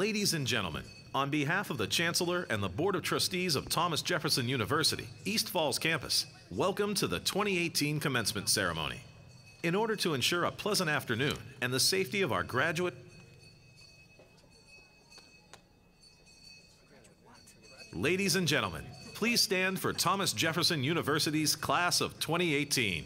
Ladies and gentlemen, on behalf of the Chancellor and the Board of Trustees of Thomas Jefferson University, East Falls Campus, welcome to the 2018 Commencement Ceremony. In order to ensure a pleasant afternoon and the safety of our graduate... Ladies and gentlemen, please stand for Thomas Jefferson University's Class of 2018.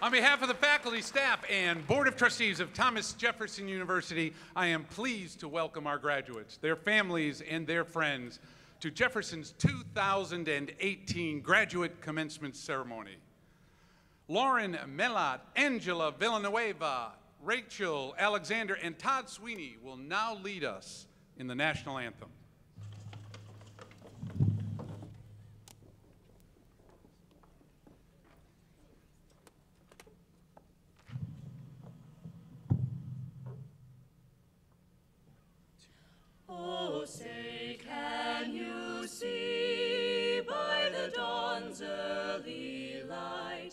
On behalf of the faculty, staff, and Board of Trustees of Thomas Jefferson University, I am pleased to welcome our graduates, their families, and their friends to Jefferson's 2018 Graduate Commencement Ceremony. Lauren Melat, Angela Villanueva, Rachel Alexander, and Todd Sweeney will now lead us in the National Anthem. Oh, say, can you see by the dawn's early light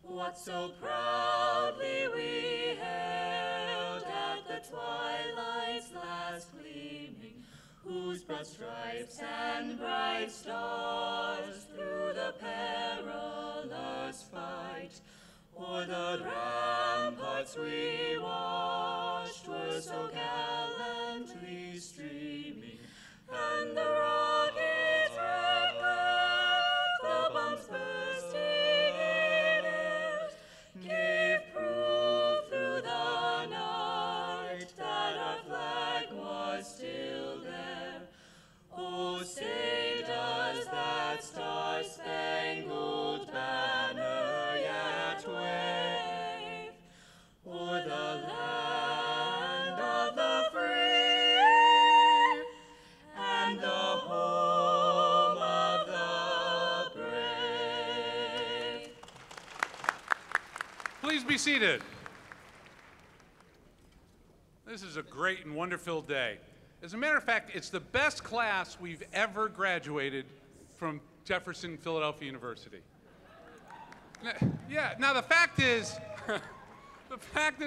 what so proudly we hailed at the twilight's last gleaming, whose broad stripes and bright stars through the perilous fight o'er the ramparts we watched were so gallantly streaming, and the rockets' red glare, the bombs bursting in it, gave proof through the night that our flag was still there. Oh, say does that star-spangled banner yet wave o'er the land of the free and the home of the brave? Please be seated. This is a great and wonderful day. As a matter of fact, it's the best class we've ever graduated from Jefferson Philadelphia University. Yeah, now the fact is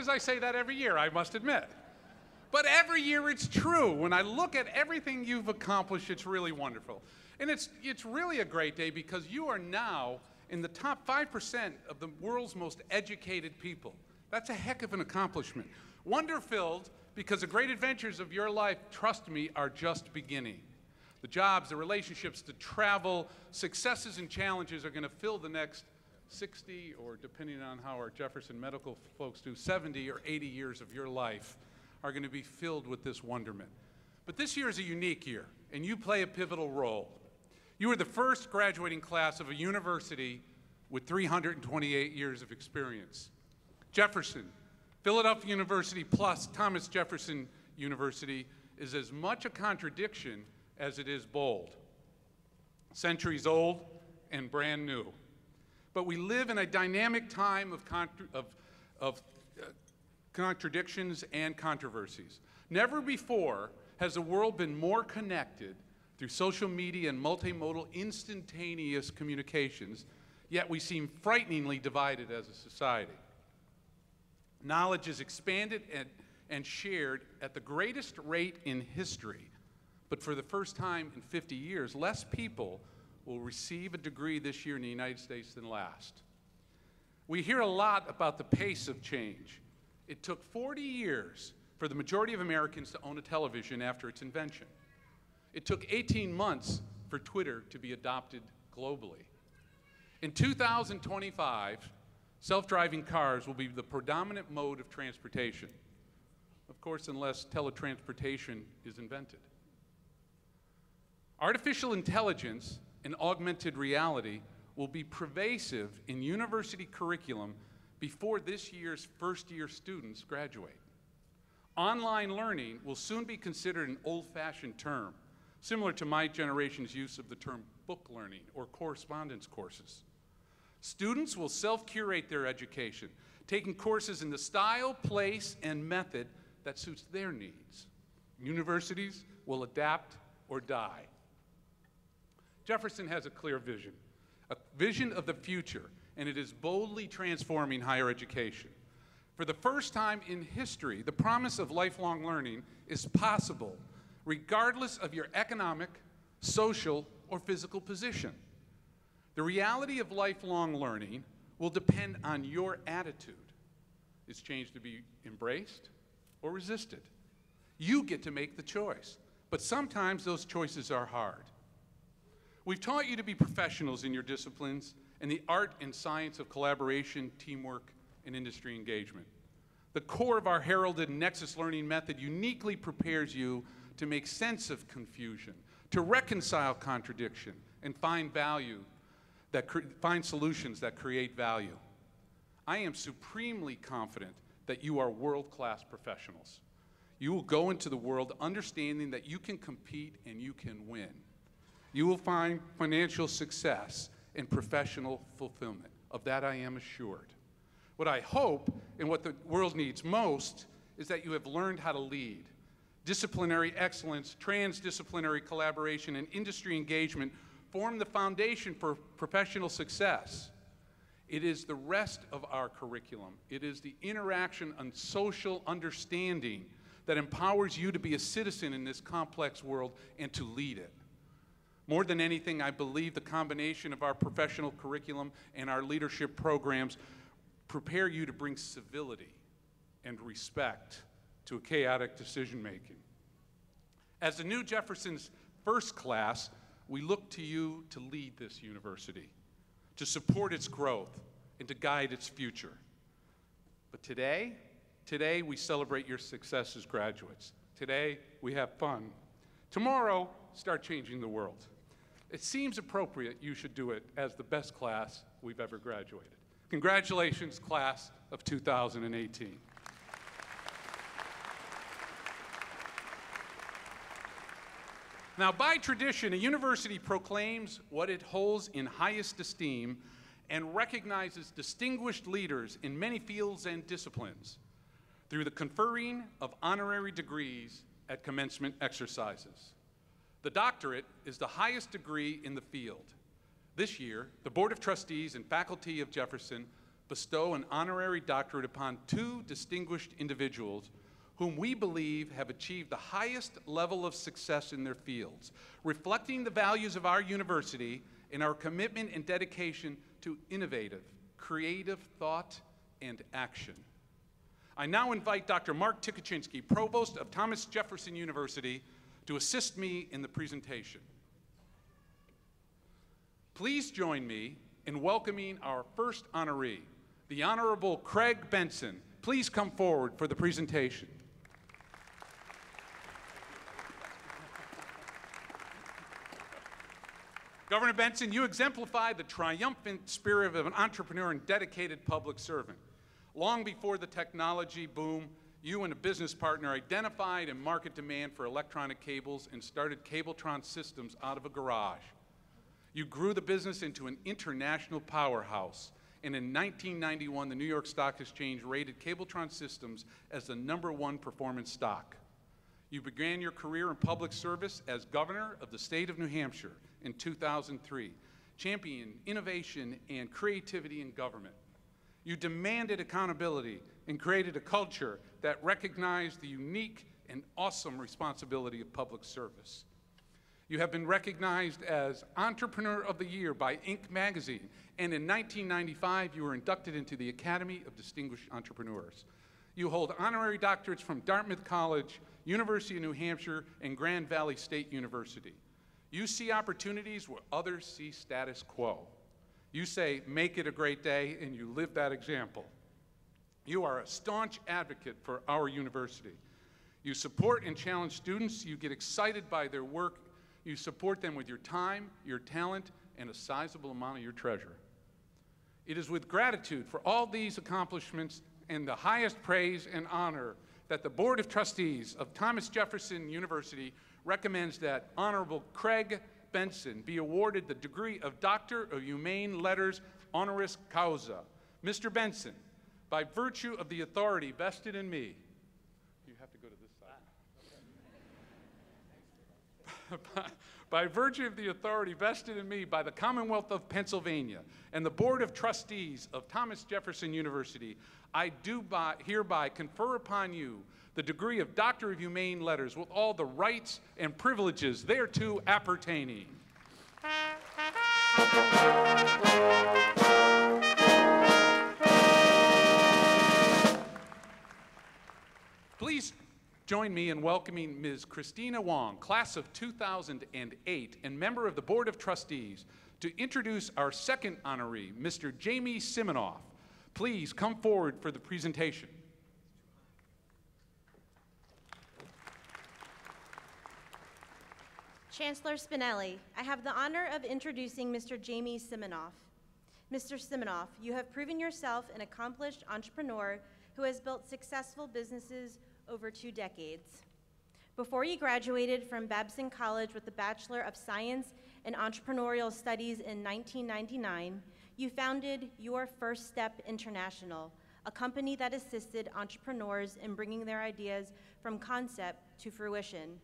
I say that every year, I must admit. But every year it's true. When I look at everything you've accomplished, it's really wonderful. And it's really a great day because you are now in the top 5% of the world's most educated people. That's a heck of an accomplishment. Wonder-filled because the great adventures of your life, trust me, are just beginning. The jobs, the relationships, the travel, successes and challenges are going to fill the next 60, or depending on how our Jefferson medical folks do, 70 or 80 years of your life are going to be filled with this wonderment. But this year is a unique year, and you play a pivotal role. You are the first graduating class of a university with 328 years of experience. Jefferson, Philadelphia University plus Thomas Jefferson University is as much a contradiction as it is bold. Centuries old and brand new. But we live in a dynamic time of contradictions and controversies. Never before has the world been more connected through social media and multimodal instantaneous communications, yet we seem frighteningly divided as a society. Knowledge is expanded and shared at the greatest rate in history, but for the first time in 50 years, less people will receive a degree this year in the United States than last. We hear a lot about the pace of change. It took 40 years for the majority of Americans to own a television after its invention. It took 18 months for Twitter to be adopted globally. In 2025, self-driving cars will be the predominant mode of transportation. Of course, unless teletransportation is invented. Artificial intelligence and augmented reality will be pervasive in university curriculum before this year's first-year students graduate. Online learning will soon be considered an old-fashioned term, similar to my generation's use of the term book learning or correspondence courses. Students will self-curate their education, taking courses in the style, place, and method that suits their needs. Universities will adapt or die. Jefferson has a clear vision of the future, and it is boldly transforming higher education. For the first time in history, the promise of lifelong learning is possible, regardless of your economic, social, or physical position. The reality of lifelong learning will depend on your attitude. Is change to be embraced or resisted? You get to make the choice, but sometimes those choices are hard. We've taught you to be professionals in your disciplines and the art and science of collaboration, teamwork, and industry engagement. The core of our heralded Nexus learning method uniquely prepares you to make sense of confusion, to reconcile contradiction, and find solutions that create value. I am supremely confident that you are world-class professionals. You will go into the world understanding that you can compete and you can win. You will find financial success and professional fulfillment. Of that I am assured. What I hope and what the world needs most is that you have learned how to lead. Disciplinary excellence, transdisciplinary collaboration, and industry engagement form the foundation for professional success. It is the rest of our curriculum. It is the interaction and social understanding that empowers you to be a citizen in this complex world and to lead it. More than anything, I believe the combination of our professional curriculum and our leadership programs prepare you to bring civility and respect to a chaotic decision-making. As the new Jefferson's first class, we look to you to lead this university, to support its growth, and to guide its future. But today we celebrate your success as graduates. Today, we have fun. Tomorrow, start changing the world. It seems appropriate you should do it as the best class we've ever graduated. Congratulations, class of 2018. Now, by tradition, a university proclaims what it holds in highest esteem and recognizes distinguished leaders in many fields and disciplines through the conferring of honorary degrees at commencement exercises. The doctorate is the highest degree in the field. This year, the Board of Trustees and faculty of Jefferson bestow an honorary doctorate upon two distinguished individuals whom we believe have achieved the highest level of success in their fields, reflecting the values of our university and our commitment and dedication to innovative, creative thought and action. I now invite Dr. Mark Tikaczynski, Provost of Thomas Jefferson University, to assist me in the presentation. Please join me in welcoming our first honoree, the Honorable Craig Benson. Please come forward for the presentation. Governor Benson, you exemplify the triumphant spirit of an entrepreneur and dedicated public servant. Long before the technology boom, you and a business partner identified a market demand for electronic cables and started Cabletron Systems out of a garage. You grew the business into an international powerhouse, and in 1991, the New York Stock Exchange rated Cabletron Systems as the #1 performance stock. You began your career in public service as governor of the state of New Hampshire in 2003, championing innovation and creativity in government. You demanded accountability and created a culture that recognized the unique and awesome responsibility of public service. You have been recognized as Entrepreneur of the Year by Inc. magazine, and in 1995, you were inducted into the Academy of Distinguished Entrepreneurs. You hold honorary doctorates from Dartmouth College, University of New Hampshire, and Grand Valley State University. You see opportunities where others see status quo. You say, make it a great day, and you live that example. You are a staunch advocate for our university. You support and challenge students. You get excited by their work. You support them with your time, your talent, and a sizable amount of your treasure. It is with gratitude for all these accomplishments and the highest praise and honor that the Board of Trustees of Thomas Jefferson University recommends that Honorable Craig Benson be awarded the degree of Doctor of Humane Letters honoris causa. Mr. Benson, by virtue of the authority vested in me, you have to go to this side. By virtue of the authority vested in me by the Commonwealth of Pennsylvania and the Board of Trustees of Thomas Jefferson University, I do hereby confer upon you the degree of Doctor of Humane Letters with all the rights and privileges thereto appertaining. Please join me in welcoming Ms. Christina Wong, class of 2008 and member of the Board of Trustees, to introduce our second honoree, Mr. Jamie Siminoff, Please come forward for the presentation. Chancellor Spinelli, I have the honor of introducing Mr. Jamie Siminoff. Mr. Siminoff, you have proven yourself an accomplished entrepreneur who has built successful businesses over 2 decades. Before you graduated from Babson College with a Bachelor of Science in Entrepreneurial Studies in 1999, you founded Your First Step International, a company that assisted entrepreneurs in bringing their ideas from concept to fruition.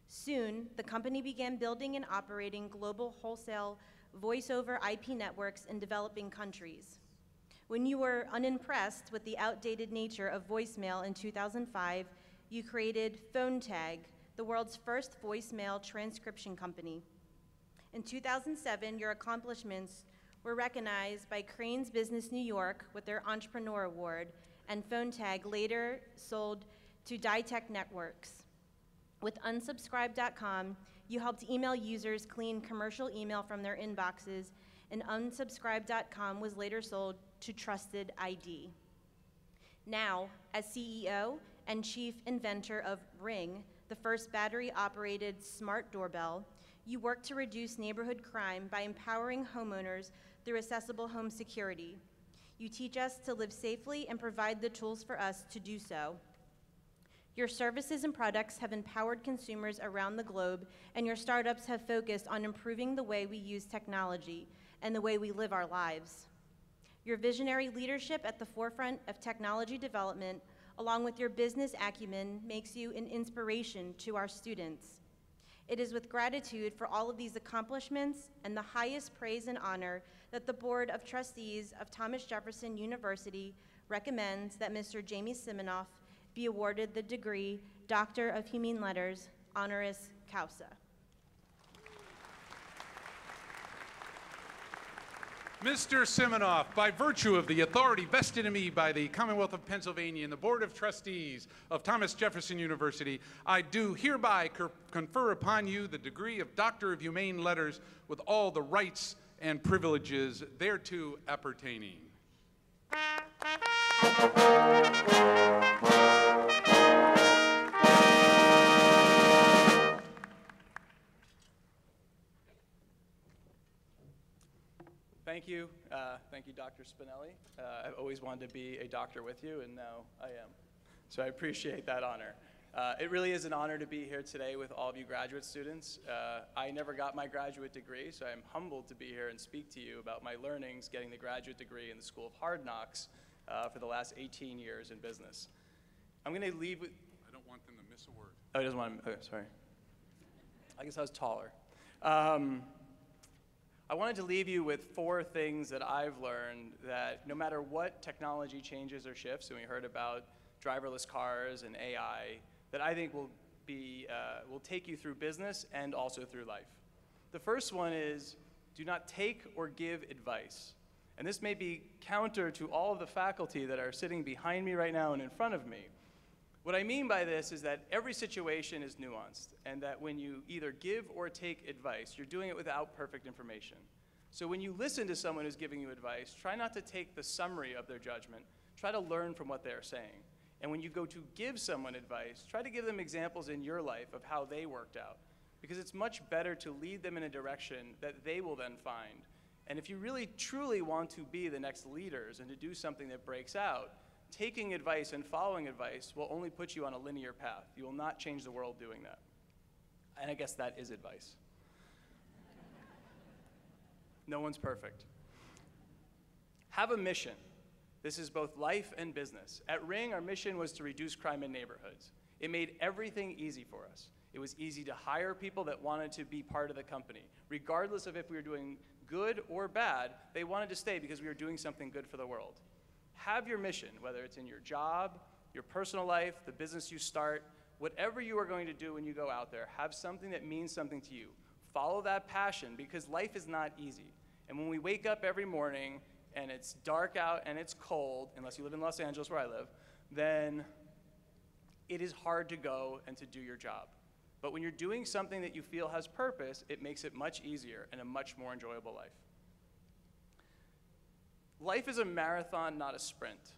Soon, the company began building and operating global wholesale voice-over IP networks in developing countries. When you were unimpressed with the outdated nature of voicemail in 2005, you created PhoneTag, the world's first voicemail transcription company. In 2007, your accomplishments were recognized by Crane's Business New York with their Entrepreneur Award, and PhoneTag later sold to Ditech Networks. With Unsubscribe.com, you helped email users clean commercial email from their inboxes, and Unsubscribe.com was later sold to Trusted ID. Now, as CEO and chief inventor of Ring, the first battery-operated smart doorbell, you work to reduce neighborhood crime by empowering homeowners through accessible home security. You teach us to live safely and provide the tools for us to do so. Your services and products have empowered consumers around the globe, and your startups have focused on improving the way we use technology and the way we live our lives. Your visionary leadership at the forefront of technology development, along with your business acumen, makes you an inspiration to our students. It is with gratitude for all of these accomplishments and the highest praise and honor that the Board of Trustees of Thomas Jefferson University recommends that Mr. Jamie Siminoff be awarded the degree Doctor of Humane Letters, honoris causa. Mr. Siminoff, by virtue of the authority vested in me by the Commonwealth of Pennsylvania and the Board of Trustees of Thomas Jefferson University, I do hereby confer upon you the degree of Doctor of Humane Letters with all the rights and privileges thereto appertaining. Thank you, Dr. Spinelli. I've always wanted to be a doctor with you, and now I am. So I appreciate that honor. It really is an honor to be here today with all of you graduate students. I never got my graduate degree, so I'm humbled to be here and speak to you about my learnings getting the graduate degree in the School of Hard Knocks for the last 18 years in business. I'm going to leave with... I don't want them to miss a word. Oh, he doesn't want to... Oh, sorry. I guess I was taller. I wanted to leave you with 4 things that I've learned that no matter what technology changes or shifts, and we heard about driverless cars and AI, that I think will take you through business and also through life. The first one is, do not take or give advice. And this may be counter to all of the faculty that are sitting behind me right now and in front of me. What I mean by this is that every situation is nuanced, and that when you either give or take advice, you're doing it without perfect information. So when you listen to someone who's giving you advice, try not to take the summary of their judgment. Try to learn from what they're saying. And when you go to give someone advice, try to give them examples in your life of how they worked out. Because it's much better to lead them in a direction that they will then find. And if you really, truly want to be the next leaders and to do something that breaks out, taking advice and following advice will only put you on a linear path. You will not change the world doing that. And I guess that is advice. No one's perfect. Have a mission. This is both life and business. At Ring, our mission was to reduce crime in neighborhoods. It made everything easy for us. It was easy to hire people that wanted to be part of the company. Regardless of if we were doing good or bad, they wanted to stay because we were doing something good for the world. Have your mission, whether it's in your job, your personal life, the business you start, whatever you are going to do when you go out there, have something that means something to you. Follow that passion, because life is not easy. And when we wake up every morning and it's dark out and it's cold, unless you live in Los Angeles where I live, then it is hard to go and to do your job. But when you're doing something that you feel has purpose, it makes it much easier and a much more enjoyable life. life is a marathon, not a sprint.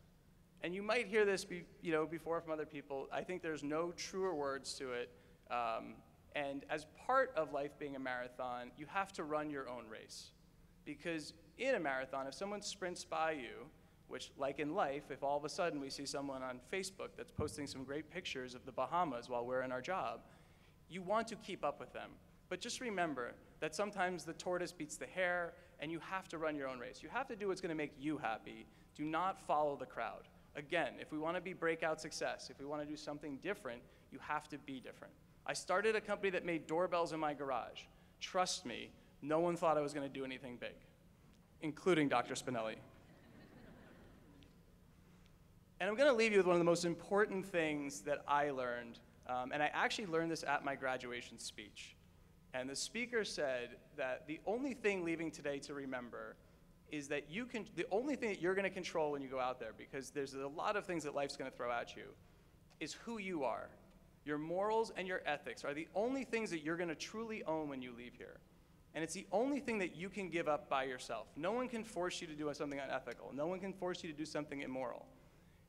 And you might hear this before from other people. I think there's no truer words to it. And as part of life being a marathon, you have to run your own race. Because in a marathon, if someone sprints by you, which like in life, if all of a sudden we see someone on Facebook that's posting some great pictures of the Bahamas while we're in our job, you want to keep up with them. But just remember that sometimes the tortoise beats the hare, and you have to run your own race. You have to do what's going to make you happy. Do not follow the crowd. Again, if we want to be breakout success, if we want to do something different, you have to be different. I started a company that made doorbells in my garage. Trust me, no one thought I was going to do anything big, including Dr. Spinelli. And I'm going to leave you with one of the most important things that I learned, and I actually learned this at my graduation speech. And the speaker said that the only thing leaving today to remember is that the only thing that you're going to control when you go out there, because there's a lot of things that life's going to throw at you, is who you are. Your morals and your ethics are the only things that you're going to truly own when you leave here. And it's the only thing that you can give up by yourself. No one can force you to do something unethical. No one can force you to do something immoral.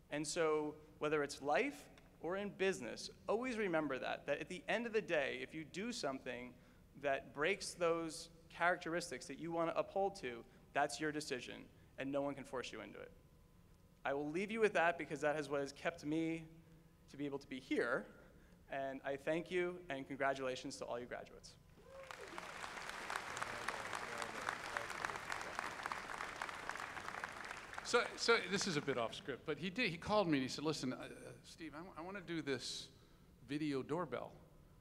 And so whether it's life or in business, always remember that at the end of the day, if you do something that breaks those characteristics that you want to uphold to, that's your decision, and no one can force you into it. I will leave you with that because that is what has kept me to be able to be here, and I thank you, and congratulations to all you graduates. So this is a bit off script, but he called me and he said, listen, Steve, I want to do this video doorbell.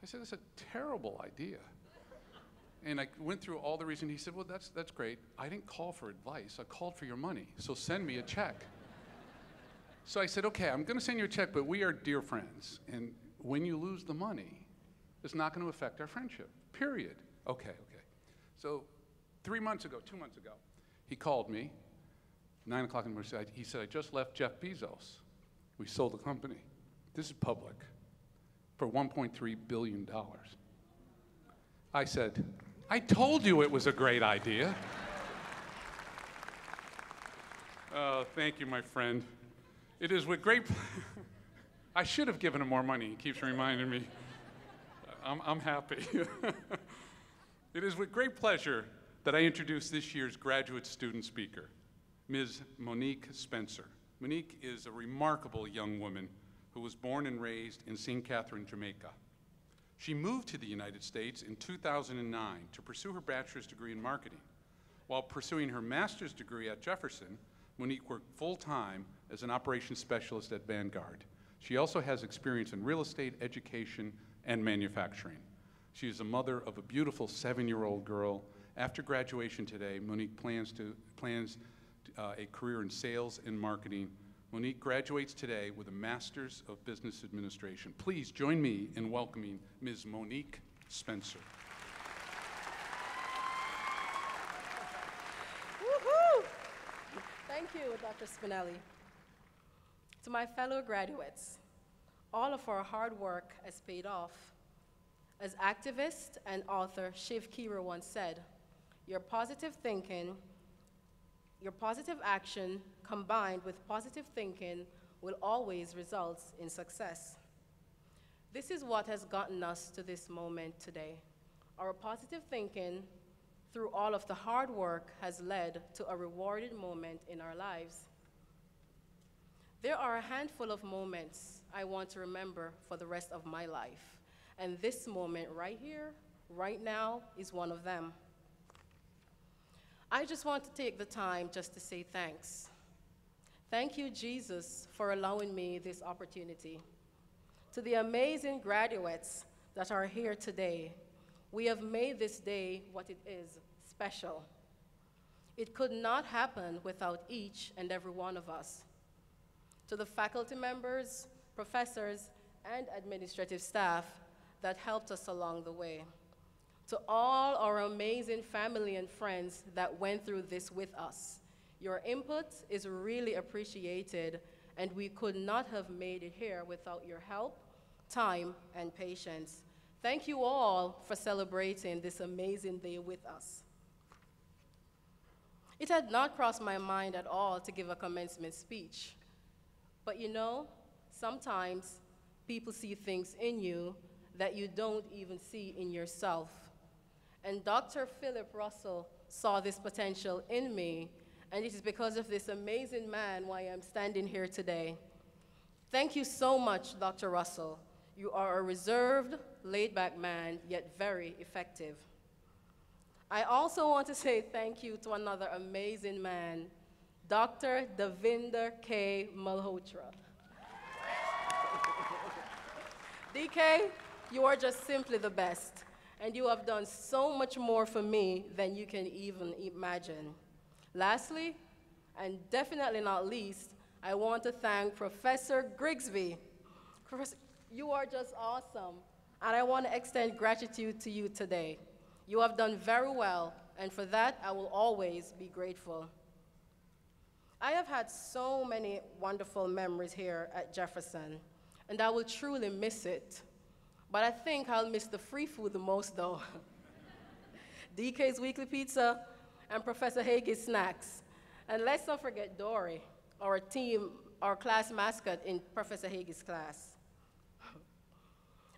I said, that's a terrible idea. And I went through all the reasons. He said, well, that's great. I didn't call for advice. I called for your money, so send me a check. So I said, okay, I'm going to send you a check, but we are dear friends. And when you lose the money, it's not going to affect our friendship, period. Okay. So 2 months ago, he called me, 9 o'clock in the morning. He said, I just left Jeff Bezos. We sold the company. This is public, for $1.3 billion. I said, I told you it was a great idea. Oh, thank you, my friend. It is with great I should have given him more money. He keeps reminding me. I'm happy. It is with great pleasure that I introduce this year's graduate student speaker, Ms. Monique Spencer. Monique is a remarkable young woman who was born and raised in St. Catherine, Jamaica. She moved to the United States in 2009 to pursue her bachelor's degree in marketing. While pursuing her master's degree at Jefferson, Monique worked full-time as an operations specialist at Vanguard. She also has experience in real estate, education, and manufacturing. She is a mother of a beautiful 7-year-old girl. After graduation today, Monique plans a career in sales and marketing. Monique graduates today with a Master's of Business Administration. Please join me in welcoming Ms. Monique Spencer. Woohoo! Thank you, Dr. Spinelli. To my fellow graduates, all of our hard work has paid off. As activist and author Shiv Kira once said, your positive action combined with positive thinking will always result in success. This is what has gotten us to this moment today. Our positive thinking through all of the hard work has led to a rewarding moment in our lives. There are a handful of moments I want to remember for the rest of my life, and this moment right here, right now, is one of them. I just want to take the time just to say thanks. Thank you, Jesus, for allowing me this opportunity. To the amazing graduates that are here today, we have made this day what it is, special. It could not happen without each and every one of us. To the faculty members, professors, and administrative staff that helped us along the way. To all our amazing family and friends that went through this with us. Your input is really appreciated, and we could not have made it here without your help, time, and patience. Thank you all for celebrating this amazing day with us. It had not crossed my mind at all to give a commencement speech. But you know, sometimes people see things in you that you don't even see in yourself. And Dr. Philip Russell saw this potential in me, and it is because of this amazing man why I'm standing here today. Thank you so much, Dr. Russell. You are a reserved, laid-back man, yet very effective. I also want to say thank you to another amazing man, Dr. Davinder K. Malhotra. DK, you are just simply the best, and you have done so much more for me than you can even imagine. Lastly, and definitely not least, I want to thank Professor Grigsby. Professor, you are just awesome, and I want to extend gratitude to you today. You have done very well, and for that, I will always be grateful. I have had so many wonderful memories here at Jefferson, and I will truly miss it. But I think I'll miss the free food the most, though. DK's weekly pizza and Professor Hagee's snacks. And let's not forget Dory, our class mascot in Professor Hagee's class.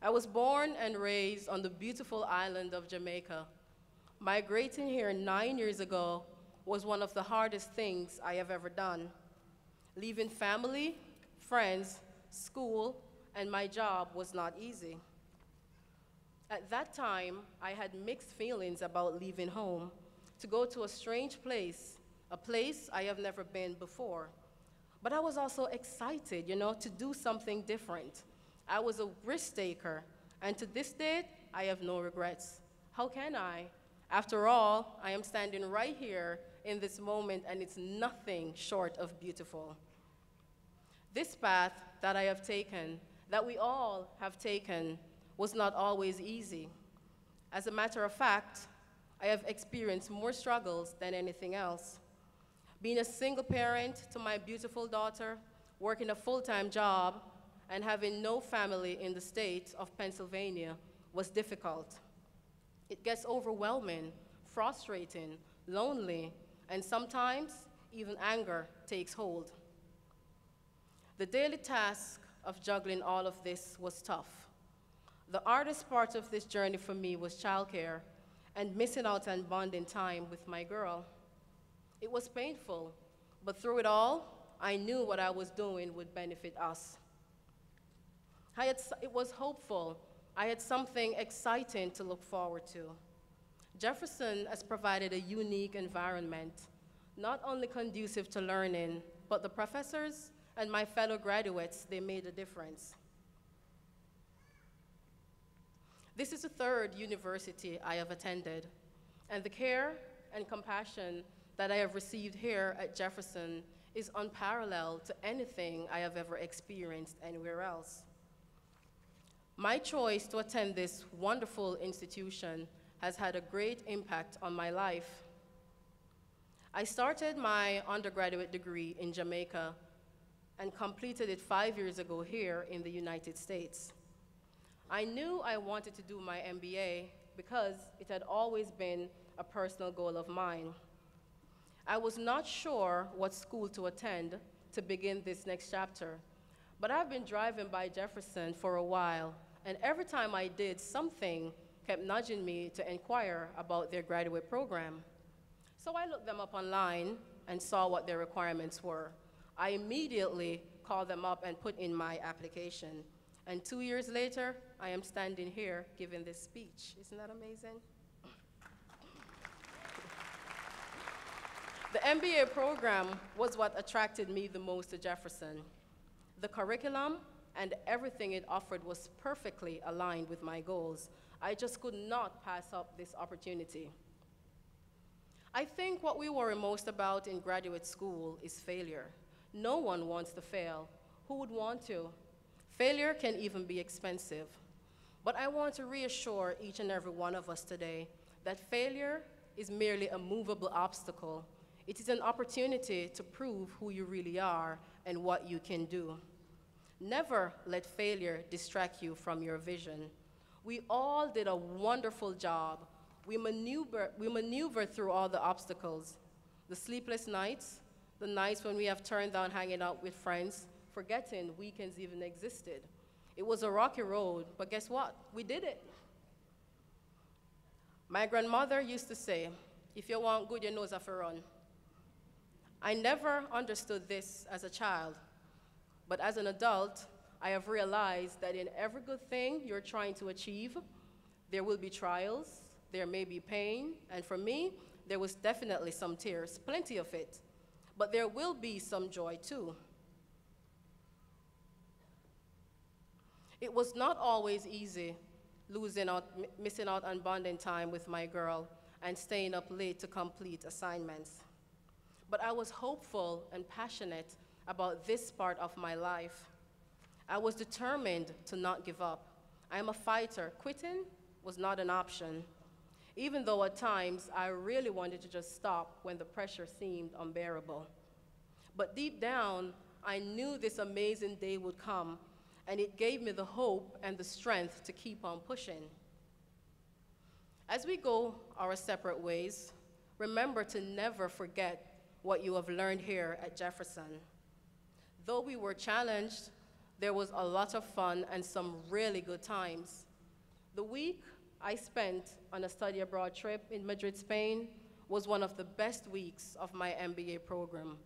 I was born and raised on the beautiful island of Jamaica. Migrating here 9 years ago was one of the hardest things I have ever done. Leaving family, friends, school, and my job was not easy. At that time, I had mixed feelings about leaving home to go to a strange place, a place I have never been before. But I was also excited, to do something different. I was a risk taker, and to this date, I have no regrets. How can I? After all, I am standing right here in this moment, and it's nothing short of beautiful. This path that I have taken, that we all have taken, was not always easy. As a matter of fact, I have experienced more struggles than anything else. Being a single parent to my beautiful daughter, working a full-time job, and having no family in the state of Pennsylvania was difficult. It gets overwhelming, frustrating, lonely, and sometimes even anger takes hold. The daily task of juggling all of this was tough. The hardest part of this journey for me was childcare and missing out on bonding time with my girl. It was painful, but through it all, I knew what I was doing would benefit us. It was hopeful. I had something exciting to look forward to. Jefferson has provided a unique environment, not only conducive to learning, but the professors and my fellow graduates, they made a difference. This is the third university I have attended, and the care and compassion that I have received here at Jefferson is unparalleled to anything I have ever experienced anywhere else. My choice to attend this wonderful institution has had a great impact on my life. I started my undergraduate degree in Jamaica and completed it 5 years ago here in the United States. I knew I wanted to do my MBA because it had always been a personal goal of mine. I was not sure what school to attend to begin this next chapter, but I've been driving by Jefferson for a while, and every time I did, something kept nudging me to inquire about their graduate program. So I looked them up online and saw what their requirements were. I immediately called them up and put in my application. And 2 years later, I am standing here giving this speech. Isn't that amazing? The MBA program was what attracted me the most to Jefferson. The curriculum and everything it offered was perfectly aligned with my goals. I just could not pass up this opportunity. I think what we worry most about in graduate school is failure. No one wants to fail. Who would want to? Failure can even be expensive. But I want to reassure each and every one of us today that failure is merely a movable obstacle. It is an opportunity to prove who you really are and what you can do. Never let failure distract you from your vision. We all did a wonderful job. We maneuvered through all the obstacles. The sleepless nights, the nights when we have turned down hanging out with friends, forgetting weekends even existed. It was a rocky road, but guess what? We did it. My grandmother used to say, if you want good, your nose have to run. I never understood this as a child, but as an adult, I have realized that in every good thing you're trying to achieve, there will be trials, there may be pain, and for me, there was definitely some tears, plenty of it, but there will be some joy too. It was not always easy missing out on bonding time with my girl and staying up late to complete assignments. But I was hopeful and passionate about this part of my life. I was determined to not give up. I am a fighter. Quitting was not an option, even though at times I really wanted to just stop when the pressure seemed unbearable. But deep down, I knew this amazing day would come, and it gave me the hope and the strength to keep on pushing. As we go our separate ways, remember to never forget what you have learned here at Jefferson. Though we were challenged, there was a lot of fun and some really good times. The week I spent on a study abroad trip in Madrid, Spain, was one of the best weeks of my MBA program.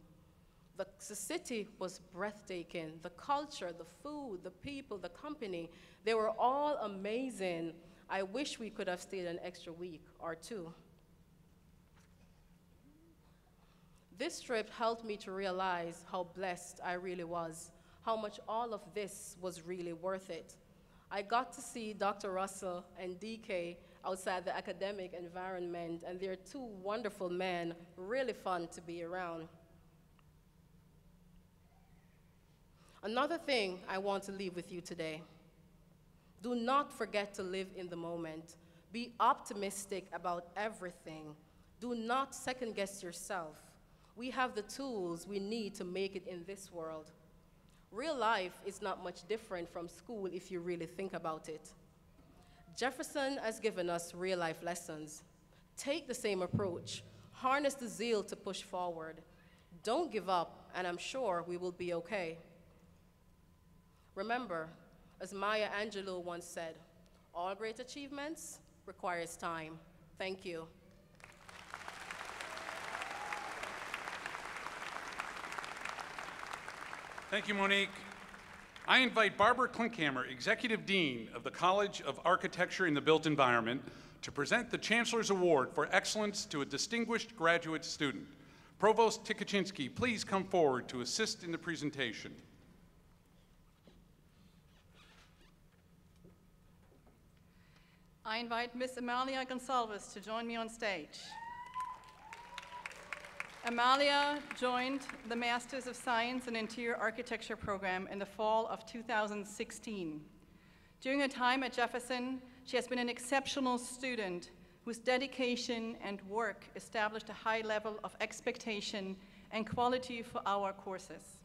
The city was breathtaking. The culture, the food, the people, the company, they were all amazing. I wish we could have stayed an extra week or two. This trip helped me to realize how blessed I really was, how much all of this was really worth it. I got to see Dr. Russell and DK outside the academic environment, and they're two wonderful men, really fun to be around. Another thing I want to leave with you today. Do not forget to live in the moment. Be optimistic about everything. Do not second guess yourself. We have the tools we need to make it in this world. Real life is not much different from school if you really think about it. Jefferson has given us real life lessons. Take the same approach. Harness the zeal to push forward. Don't give up, and I'm sure we will be okay. Remember, as Maya Angelou once said, all great achievements requires time. Thank you. Thank you, Monique. I invite Barbara Klinkhammer, Executive Dean of the College of Architecture in the Built Environment, to present the Chancellor's Award for Excellence to a distinguished graduate student. Provost Tikaczynski, please come forward to assist in the presentation. I invite Ms. Amalia Gonçalves to join me on stage. Amalia joined the Masters of Science in Interior Architecture program in the fall of 2016. During her time at Jefferson, she has been an exceptional student whose dedication and work established a high level of expectation and quality for our courses.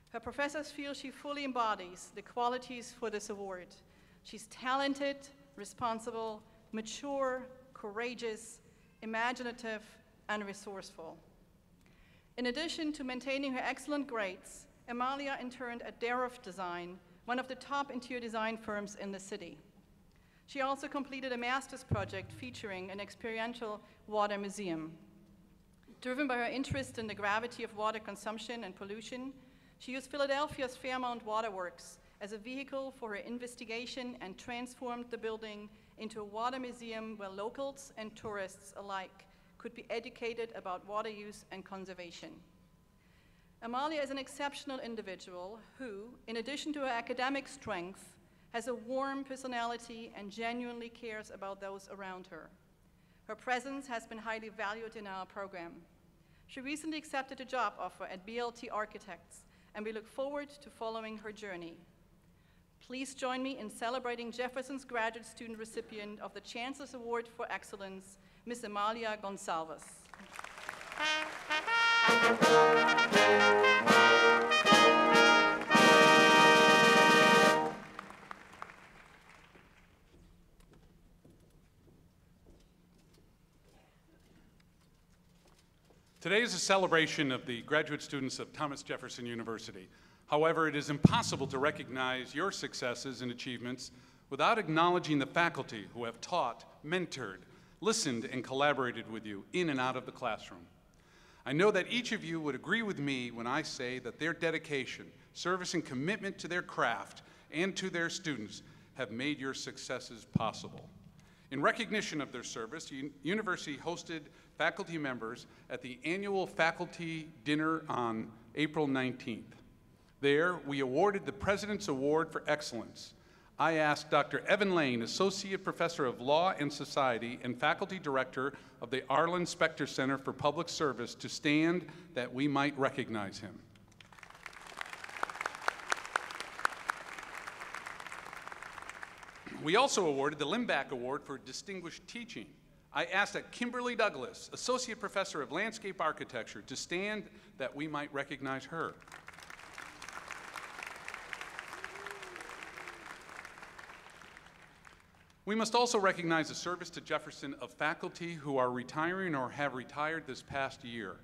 Her professors feel she fully embodies the qualities for this award. She's talented, responsible, mature, courageous, imaginative, and resourceful. In addition to maintaining her excellent grades, Amalia interned at Daroff Design, one of the top interior design firms in the city. She also completed a master's project featuring an experiential water museum. Driven by her interest in the gravity of water consumption and pollution, she used Philadelphia's Fairmount Waterworks as a vehicle for her investigation and transformed the building into a water museum where locals and tourists alike could be educated about water use and conservation. Amalia is an exceptional individual who, in addition to her academic strength, has a warm personality and genuinely cares about those around her. Her presence has been highly valued in our program. She recently accepted a job offer at BLT Architects, and we look forward to following her journey. Please join me in celebrating Jefferson's graduate student recipient of the Chancellor's Award for Excellence, Ms. Amalia Gonçalves. Today is a celebration of the graduate students of Thomas Jefferson University. However, it is impossible to recognize your successes and achievements without acknowledging the faculty who have taught, mentored, listened, and collaborated with you in and out of the classroom. I know that each of you would agree with me when I say that their dedication, service, and commitment to their craft and to their students have made your successes possible. In recognition of their service, the university hosted faculty members at the annual faculty dinner on April 19th. There, we awarded the President's Award for Excellence. I asked Dr. Evan Lane, Associate Professor of Law and Society and Faculty Director of the Arlen Specter Center for Public Service, to stand that we might recognize him. We also awarded the Limbach Award for Distinguished Teaching. I asked that Kimberly Douglas, Associate Professor of Landscape Architecture, to stand that we might recognize her. We must also recognize the service to Jefferson of faculty who are retiring or have retired this past year.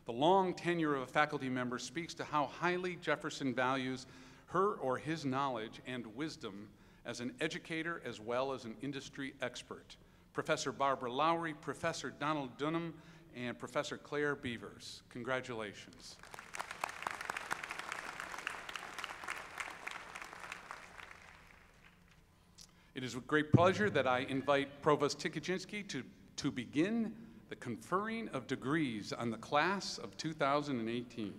The long tenure of a faculty member speaks to how highly Jefferson values her or his knowledge and wisdom as an educator as well as an industry expert. Professor Barbara Lowry, Professor Donald Dunham, and Professor Claire Beavers. Congratulations. It is with great pleasure that I invite Provost Tikaczynski to begin the conferring of degrees on the class of 2018.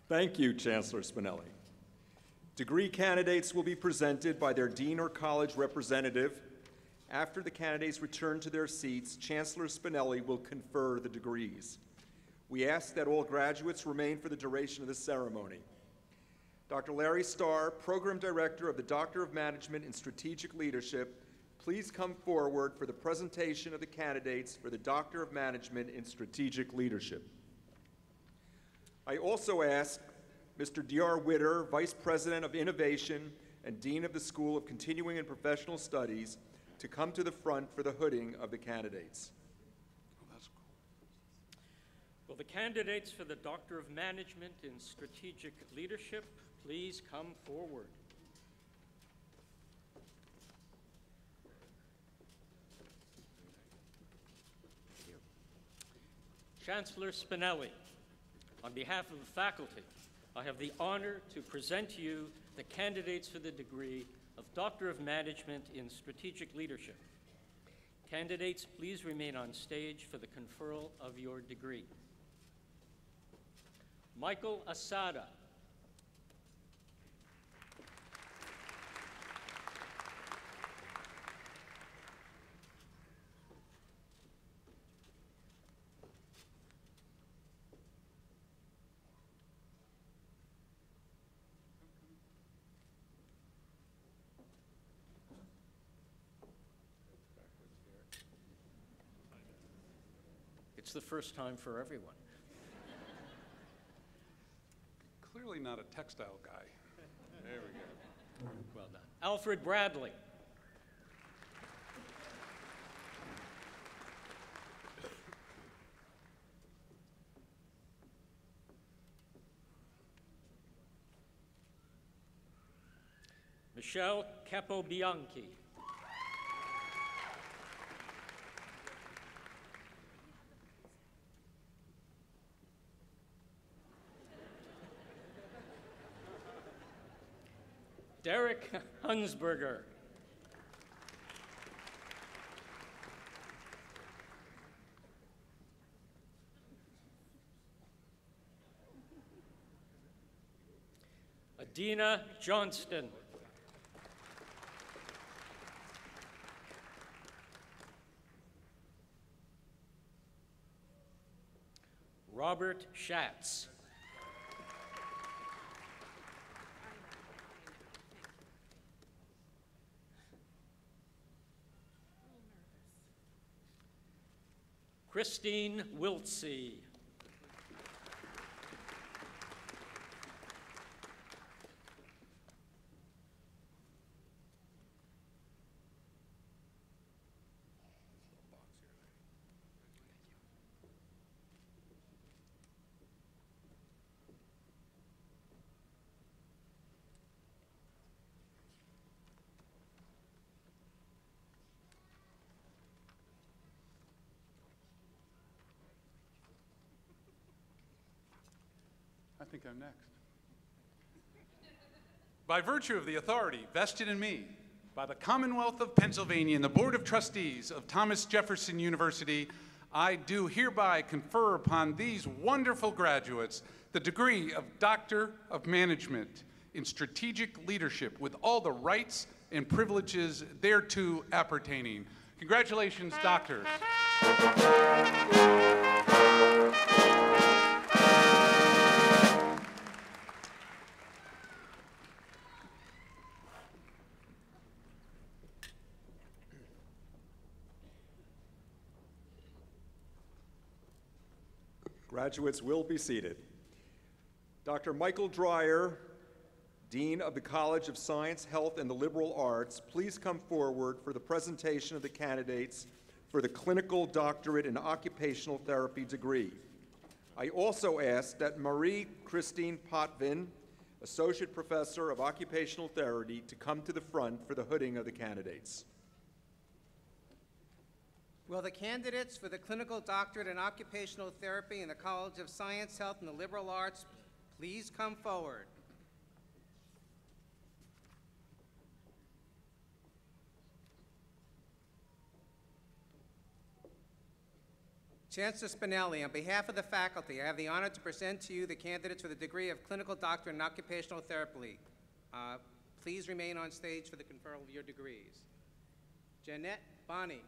Thank you, Chancellor Spinelli. Degree candidates will be presented by their dean or college representative. After the candidates return to their seats, Chancellor Spinelli will confer the degrees. We ask that all graduates remain for the duration of the ceremony. Dr. Larry Starr, Program Director of the Doctor of Management in Strategic Leadership, please come forward for the presentation of the candidates for the Doctor of Management in Strategic Leadership. I also ask Mr. D.R. Witter, Vice President of Innovation and Dean of the School of Continuing and Professional Studies, to come to the front for the hooding of the candidates. Oh, that's cool. Will the candidates for the Doctor of Management in Strategic Leadership please come forward? Chancellor Spinelli, on behalf of the faculty, I have the honor to present to you the candidates for the degree of Doctor of Management in Strategic Leadership. Candidates, please remain on stage for the conferral of your degree. Michael Asada. It's the first time for everyone. Clearly not a textile guy. There we go. Well done. Alfred Bradley. Michelle Capobianchi. Derek Hunsberger. Adina Johnston. Robert Schatz. Christine Wiltsey. I think I'm next. By virtue of the authority vested in me by the Commonwealth of Pennsylvania and the Board of Trustees of Thomas Jefferson University, I do hereby confer upon these wonderful graduates the degree of Doctor of Management in Strategic Leadership with all the rights and privileges thereto appertaining. Congratulations, doctors. Graduates will be seated. Dr. Michael Dreyer, Dean of the College of Science, Health, and the Liberal Arts, please come forward for the presentation of the candidates for the Clinical Doctorate in Occupational Therapy degree. I also ask that Marie Christine Potvin, Associate Professor of Occupational Therapy, to come to the front for the hooding of the candidates. Will the candidates for the Clinical Doctorate in Occupational Therapy in the College of Science, Health, and the Liberal Arts please come forward? Chancellor Spinelli, on behalf of the faculty, I have the honor to present to you the candidates for the degree of Clinical Doctorate in Occupational Therapy. Please remain on stage for the conferral of your degrees. Jeanette Bonney.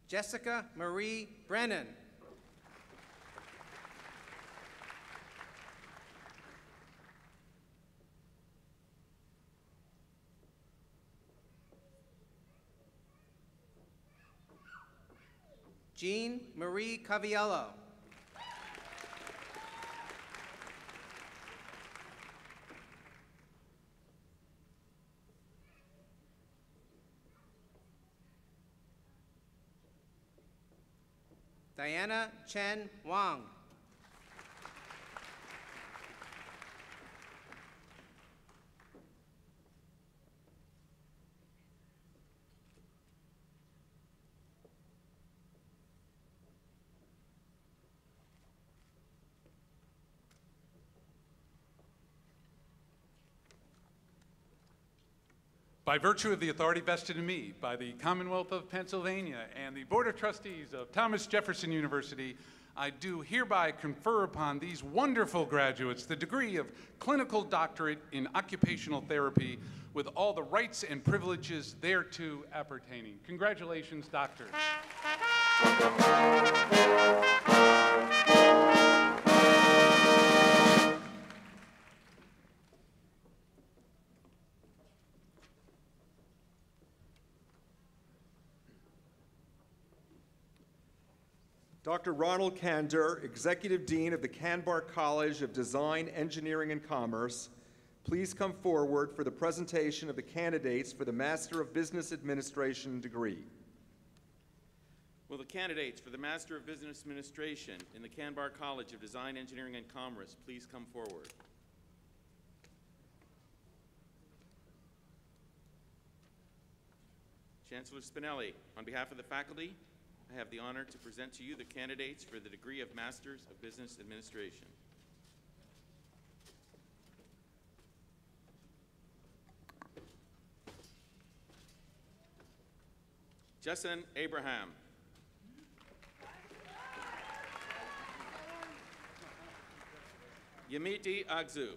Jessica Marie Brennan. Jean Marie Caviello. Diana Chen Wang. By virtue of the authority vested in me by the Commonwealth of Pennsylvania and the Board of Trustees of Thomas Jefferson University, I do hereby confer upon these wonderful graduates the degree of Clinical Doctorate in Occupational Therapy with all the rights and privileges thereto appertaining. Congratulations, doctors. Dr. Ronald Kander, Executive Dean of the Canbar College of Design, Engineering, and Commerce, please come forward for the presentation of the candidates for the Master of Business Administration degree. Will the candidates for the Master of Business Administration in the Canbar College of Design, Engineering, and Commerce please come forward? Chancellor Spinelli, on behalf of the faculty, I have the honor to present to you the candidates for the degree of Masters of Business Administration. Jessen Abraham. Yamiti Agzu.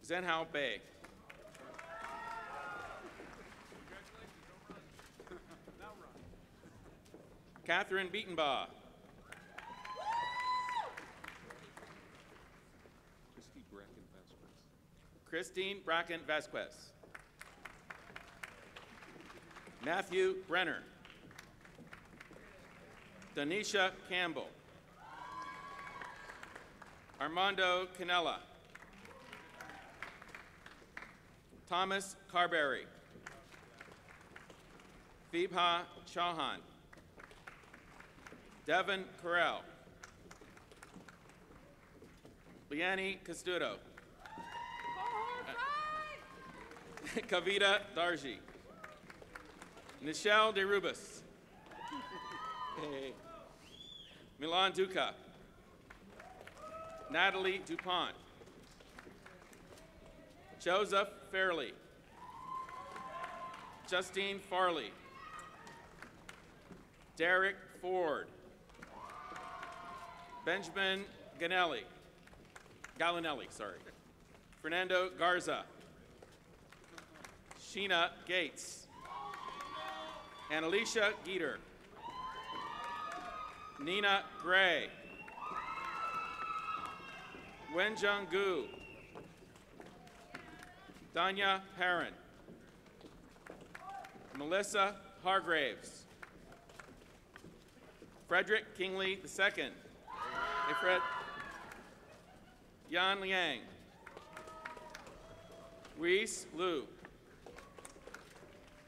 Zenhao Bey. Catherine Beatonbaugh. Christine Bracken Vasquez. Matthew Brenner. Danisha Campbell. Armando Canella. Thomas Carberry. Vibha Chauhan, Devin Carell, Liani Castudo, Kavita Darji, Nichelle DeRubis, Milan Duca, Natalie DuPont, Joseph Fairley, Justine Farley, Derek Ford, Benjamin Gallinelli, Fernando Garza, Sheena Gates, Annalicia Geeter, Nina Gray, Wenjung Gu, Danya Perrin, Melissa Hargraves, Frederick Kingley II, hey Fred, Yan Liang, Reese Liu,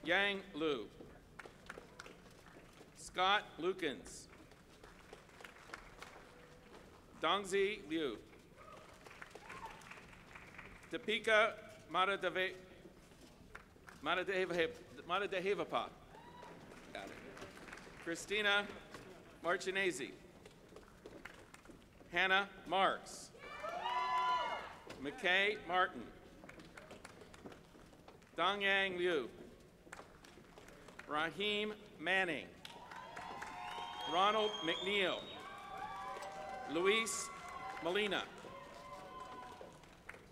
Yang Liu, Scott Lukens, Dongzi Liu, Deepika Madadevapa, got it. Christina Marcinese, Hannah Marks, McKay Martin, Dongyang Liu, Raheem Manning, Ronald McNeil, Luis Molina,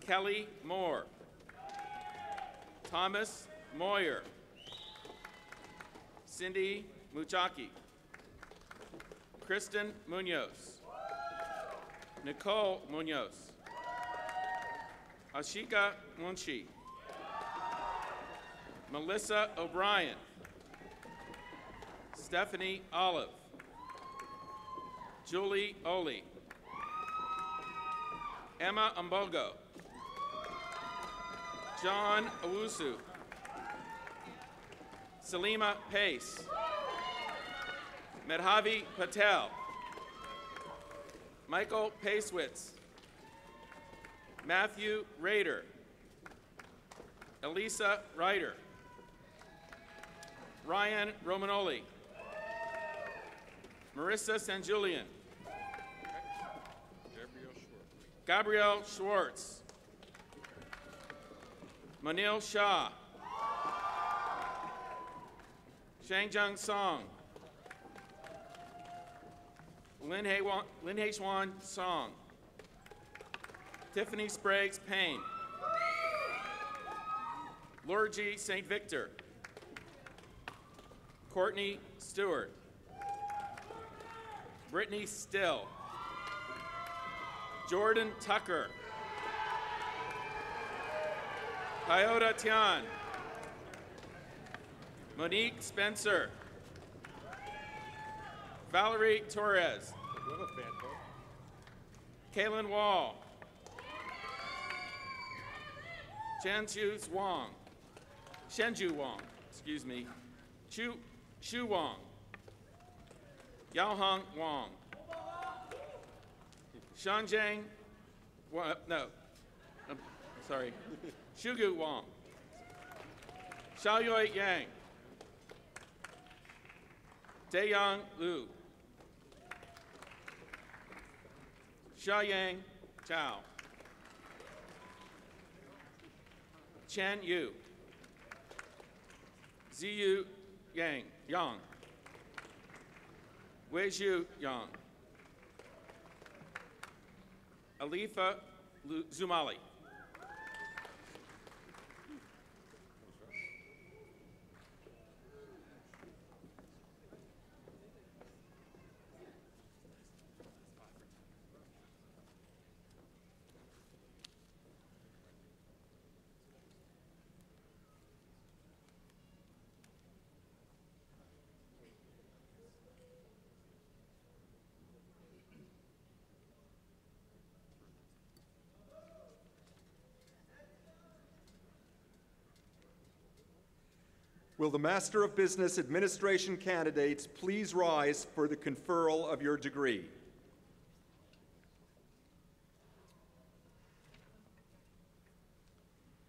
Kelly Moore, Thomas Moyer, Cindy Muchaki, Kristen Munoz, Nicole Munoz, Ashika Munshi, Melissa O'Brien, Stephanie Olive, Julie Oli, Emma Umbogo, John Owusu, Salima Pace, Medhavi Patel, Michael Pacewitz, Matthew Rader, Elisa Ryder, Ryan Romanoli, Marissa San Julian, Gabrielle Schwartz, Manil Shah, Shangjung Song, Lin Hei Swan Song, Tiffany Spragues Payne, Lorgie St. Victor, Courtney Stewart, Brittany Still, Jordan Tucker, Toyota Tian, Monique Spencer, Valerie Torres, Kaylin Wall, Shenju Wang, excuse me, Shu Wang, Yaohong Wang, Shanjiang, sorry, Shugu Wang, Xiaoyue Yang, Taeyang Liu, Xiaoyang Chao, Chen Yu, Ziyu Yang, Weizhu Yang, Alifa Zumali. Will the Master of Business Administration candidates please rise for the conferral of your degree?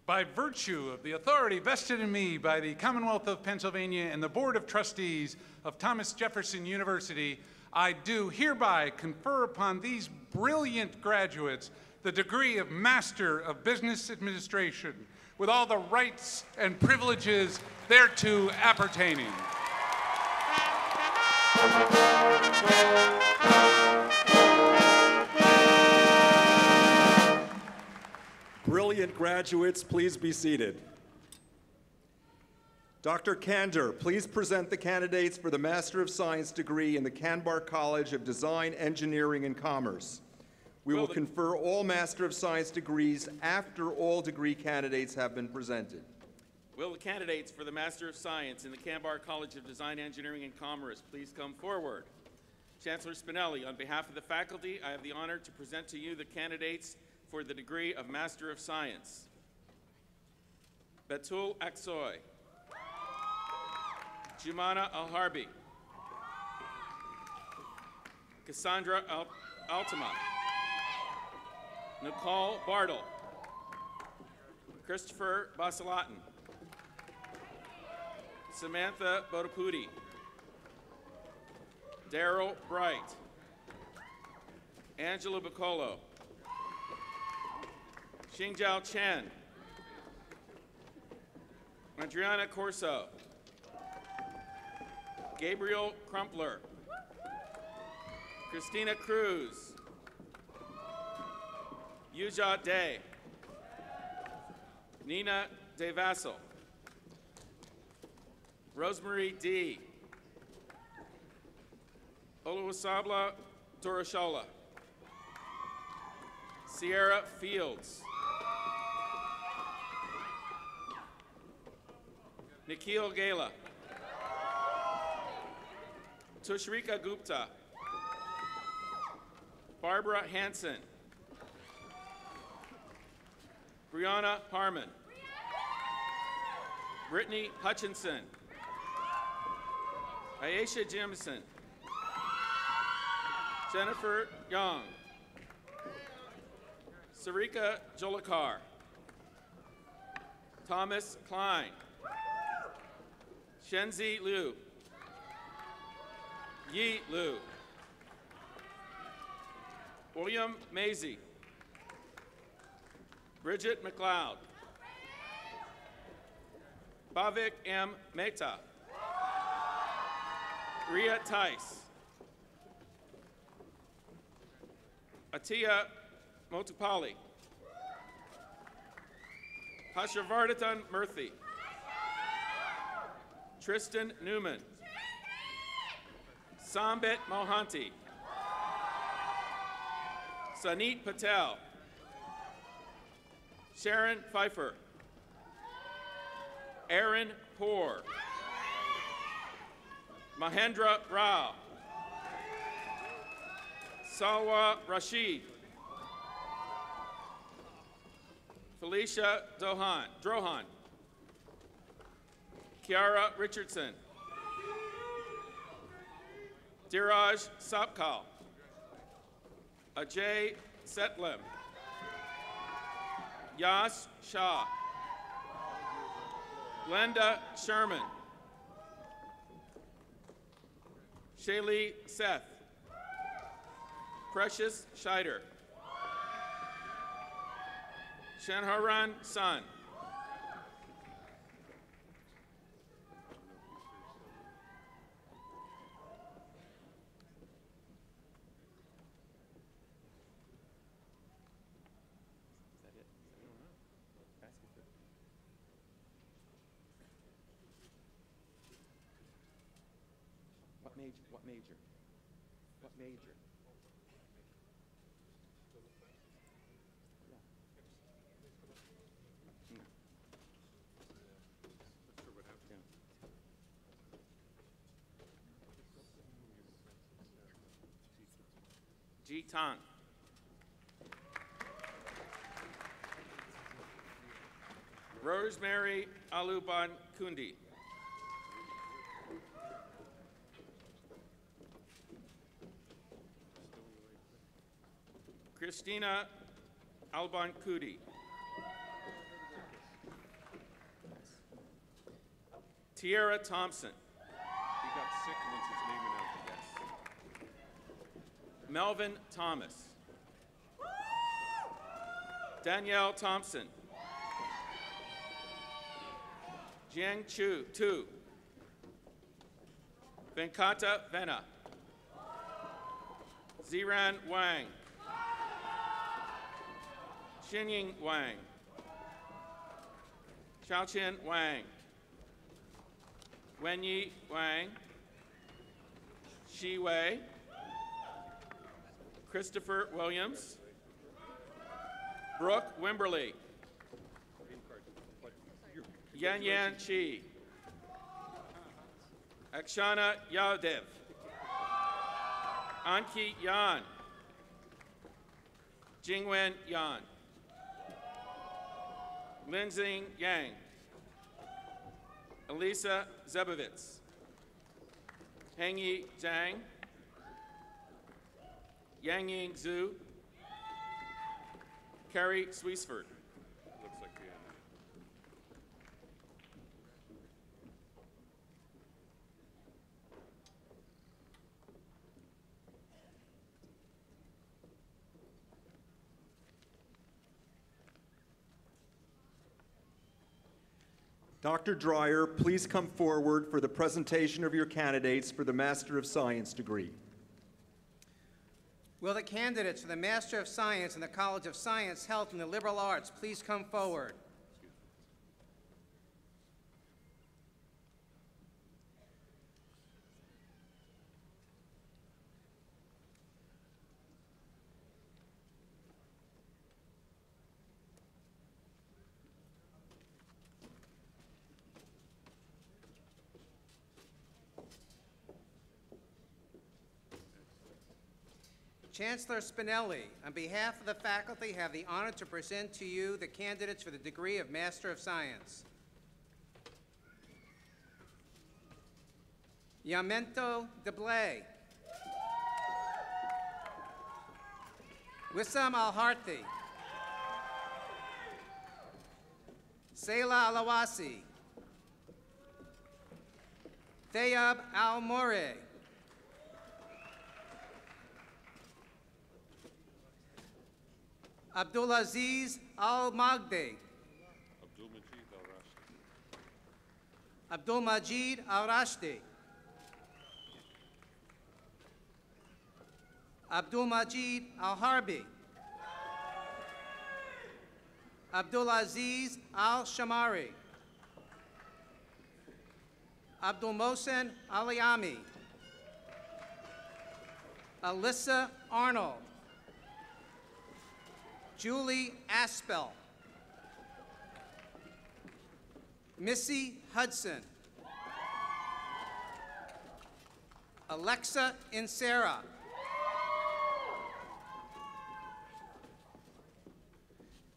By virtue of the authority vested in me by the Commonwealth of Pennsylvania and the Board of Trustees of Thomas Jefferson University, I do hereby confer upon these brilliant graduates the degree of Master of Business Administration with all the rights and privileges thereto appertaining. Brilliant graduates, please be seated. Dr. Kander, please present the candidates for the Master of Science degree in the Canbar College of Design, Engineering, and Commerce. We will confer all Master of Science degrees after all degree candidates have been presented. Will the candidates for the Master of Science in the Canbar College of Design, Engineering, and Commerce please come forward? Chancellor Spinelli, on behalf of the faculty, I have the honor to present to you the candidates for the degree of Master of Science. Betul Aksoy, Jumana Al-Harbi, Cassandra Altima, Nicole Bartle, Christopher Basalatin, Samantha Bodapudi, Daryl Bright, Angela Bacolo, Xingjiao Chen, Adriana Corso, Gabriel Crumpler, Christina Cruz, Yuja Day, Nina De Vassal, Rosemary D, Oluwasabla Doroshola, Sierra Fields, Nikhil Gala, Tushrika Gupta, Barbara Hansen, Brianna Harmon, Brittany Hutchinson, Aisha Jimson, Jennifer Young, Sarika Jolakar, Thomas Klein, Shenzi Liu, Yi Liu, William Maisie, Bridget McLeod, Bhavik M. Mehta, Ria Tice, Atiya Motupali, Hashavardhan Murthy, Tristan Newman, Sambit Mohanty, Sanit Patel, Sharon Pfeiffer, Aaron Poor, Mahendra Rao, Salwa Rashid, Felicia Drohan, Kiara Richardson, Diraj Sapkal, Ajay Setlem, Yas Shah, Glenda Sherman, Shaylee Seth, Precious Scheider, Shanharan San, What major? Ji Tang. Rosemary Aluban Kundi. Christina Alban-Kudi. Tierra Thompson. He got sick once his name went out. Yes. Melvin Thomas. Danielle Thompson. Jiang Tu. Venkata Vena. Ziran Wang. Xinying Wang. Xiaoqian Wang. Wenyi Wang. Shi Wei. Christopher Williams. Brooke Wimberly. Yan Yan Chi. Akshana Yadav. Anki Yan. Jingwen Yan. Linxing Yang. Elisa Zebovitz. Hengyi Zhang. Yangying Zhu. Carrie Sweesford. Looks like the end. Dr. Dreyer, please come forward for the presentation of your candidates for the Master of Science degree. Will the candidates for the Master of Science in the College of Science, Health, and the Liberal Arts please come forward? Chancellor Spinelli, on behalf of the faculty, have the honor to present to you the candidates for the degree of Master of Science. Yamento Deblay. Wissam Al-Harthi. Sela Alawasi. Thayab Al-Moureh. Abdulaziz Al-Magdi. Abdul Majid Al-Rashdi. Abdul Majid Al-Harbi. Abdulaziz Al-Shamari. Abdul Mohsen Aliyami. Alyssa Arnold. Julie Aspel. Missy Hudson. Alexa Insera.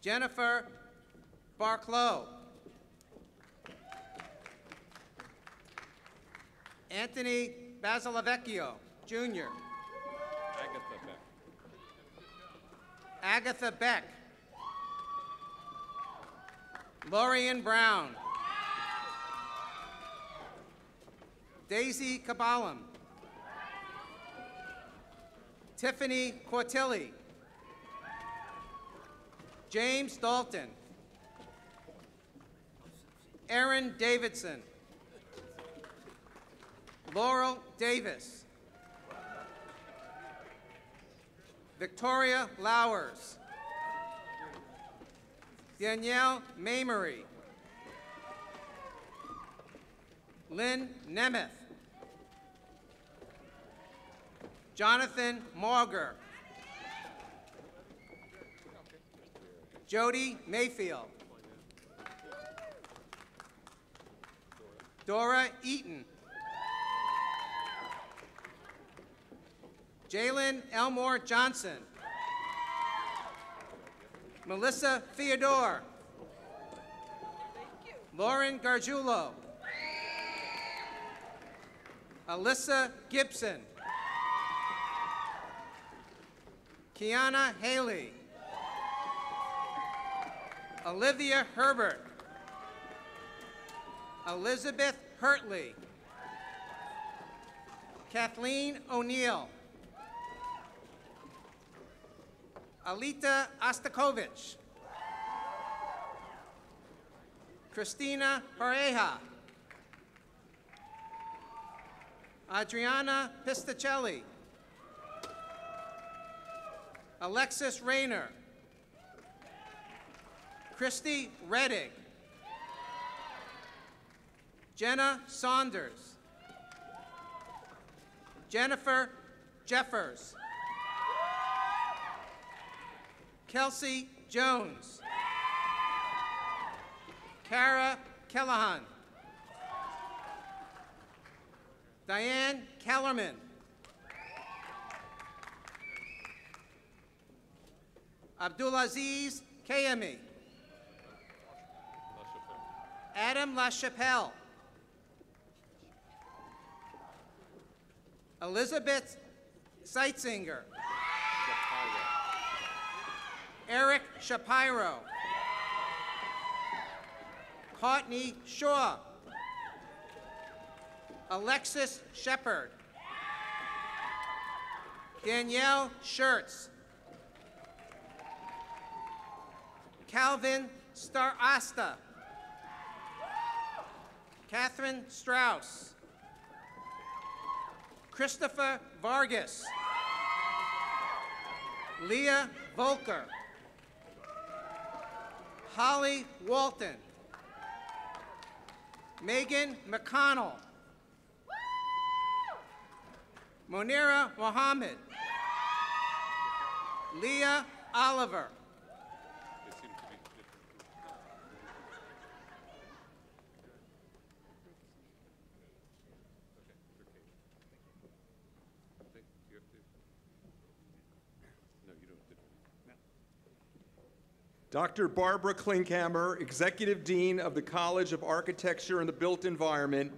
Jennifer Barclow. Anthony Basilavecchio, Jr. Agatha Beck. Lorian Brown. Daisy Kabalam. Tiffany Cortilli. James Dalton. Aaron Davidson. Laurel Davis. Victoria Lowers. Danielle Mamery. Lynn Nemeth. Jonathan Mauger. Jody Mayfield. Dora Eaton. Jalen Elmore Johnson. Melissa Theodore. Lauren Gargiulo. Alyssa Gibson. Kiana Haley. Olivia Herbert. Elizabeth Hurtley. Kathleen O'Neill. Alita Ostakovich. Christina Pareja. Adriana Pisticelli. Alexis Rayner. Christy Reddick. Jenna Saunders. Jennifer Jeffers. Kelsey Jones. Kara Kellahan. Diane Kellerman. Abdulaziz Kayemi. Adam LaChapelle. Elizabeth Seitzinger. Eric Shapiro. Courtney Shaw. Alexis Shepard. Danielle Schertz. Calvin Starasta. Catherine Strauss. Christopher Vargas. Leah Volker. Holly Walton. Megan McConnell. Monira Mohammed. Leah Oliver. Dr. Barbara Klinkhammer, Executive Dean of the College of Architecture and the Built Environment,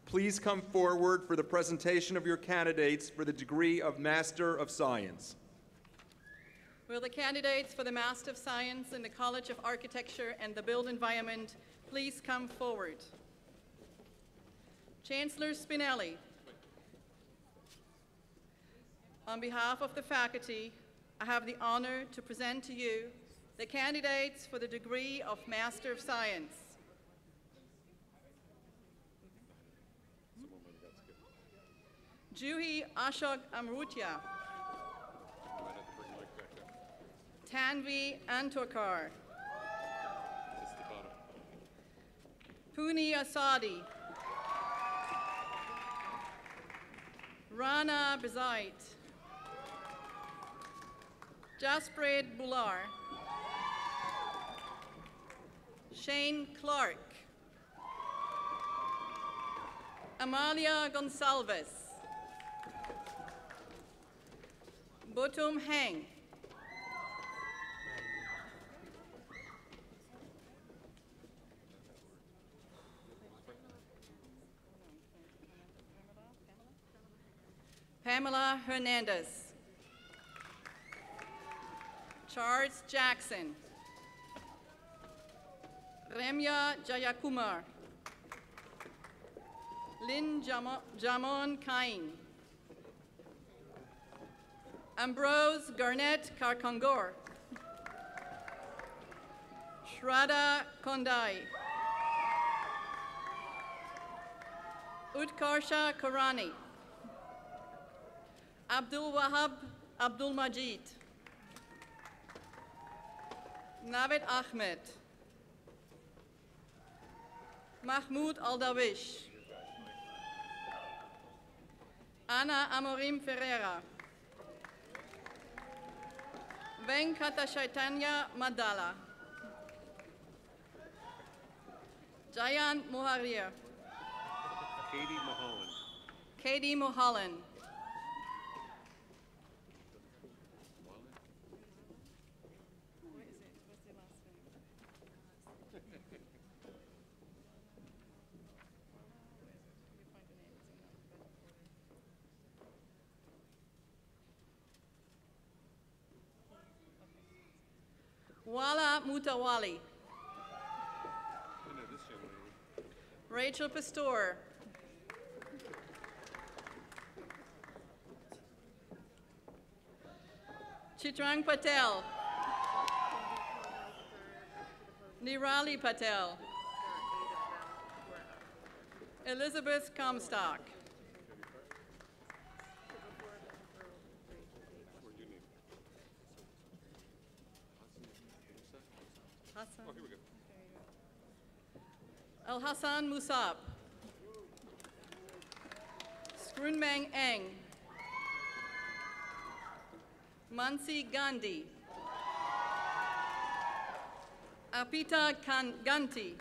please come forward for the presentation of your candidates for the degree of Master of Science. Will the candidates for the Master of Science in the College of Architecture and the Built Environment please come forward? Chancellor Spinelli, on behalf of the faculty, I have the honor to present to you the candidates for the degree of Master of Science. Juhi Ashok Amrutia. Tanvi Antorkar. Puni Asadi. Rana Bezait. Jaspred Bular. Shane Clark. Amalia Gonsalves. Botum Heng. Pamela Hernandez. Charles Jackson. Remya Jayakumar. Lynn Jamon Kain. Ambrose Garnett Karkangor. Shraddha Kondai. Utkarsha Karani. Abdul Wahab Abdul Majid. Navid Ahmed. Mahmoud Aldawish. Ana Amorim Ferreira. Venkata Chaitanya Madala. Jayant Moharir. Katie Mulholland. Katie Mulholland. Wala Mutawali. I know this young lady. Rachel Pastor. Chitrang Patel. Nirali Patel. Elizabeth Comstock. Hassan. Oh, here we go. El Hassan Musab. Scrunmang Eng. Mansi Gandhi. Apita Ganti.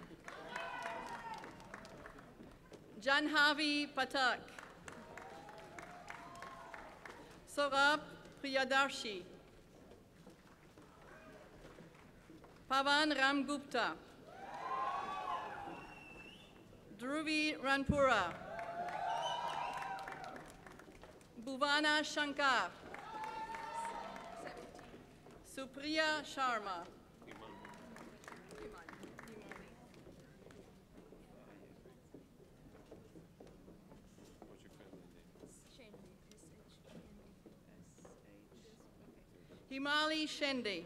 Janhavi Patak. Saurabh Priyadarshi. Pavan Ramgupta. Dhruvi Ranpura. Bhuvana Shankar. Supriya Sharma. What's your family name? Himali Shende.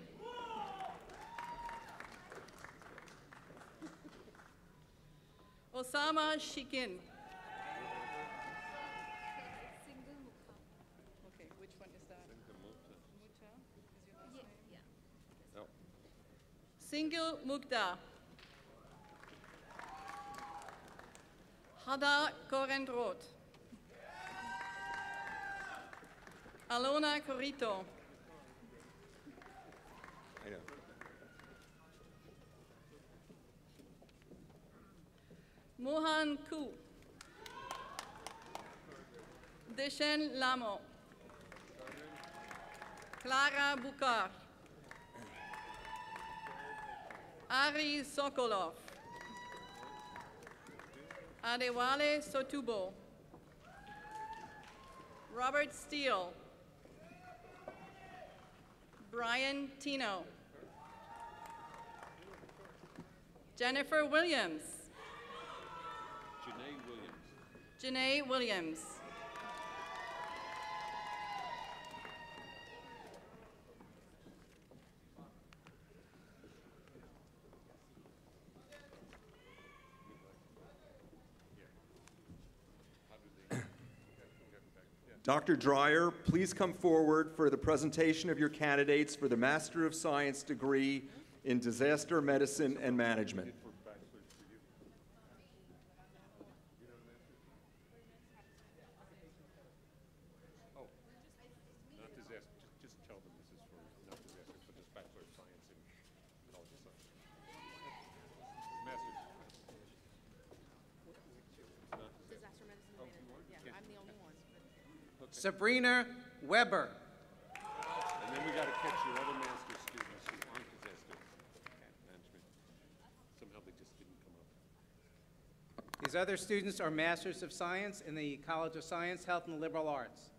Osama Shikin. Okay, which one is that? Mutta is your last name? No. Singhil Mukta. Hada Korendrot. Alona Corito. I know. Mohan Ku. Deshen Lamo. Clara Bukar. Ari Sokolov. Adewale Sotubo. Robert Steele. Brian Tino. Jennifer Williams. Janae Williams. Janae Williams. Dr. Dreyer, please come forward for the presentation of your candidates for the Master of Science degree in Disaster Medicine and Management. Oh, not disaster. Just tell them this is for not disaster, but this Bachelor of Science in College of Science. Master's. Disaster medicine and management. Yeah, I'm the only one. Sabrina Weber. And then we got to catch your other master's students who aren't disaster management. Somehow they just didn't come up. These other students are Masters of Science in the College of Science, Health, and Liberal Arts.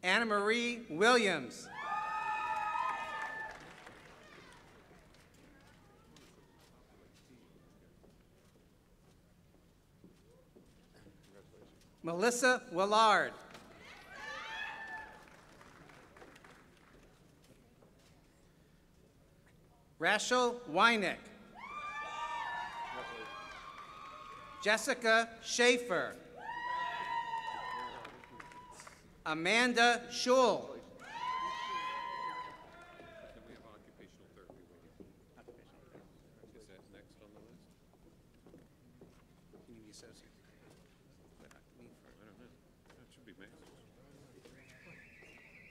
Anna Marie Williams. Melissa Willard. Rachel Weineck. Jessica Schaefer. Amanda Schul. Then we have occupational therapy waiting. Is that next on the list? You need the associate degree. But I need for I don't know. That should be master's.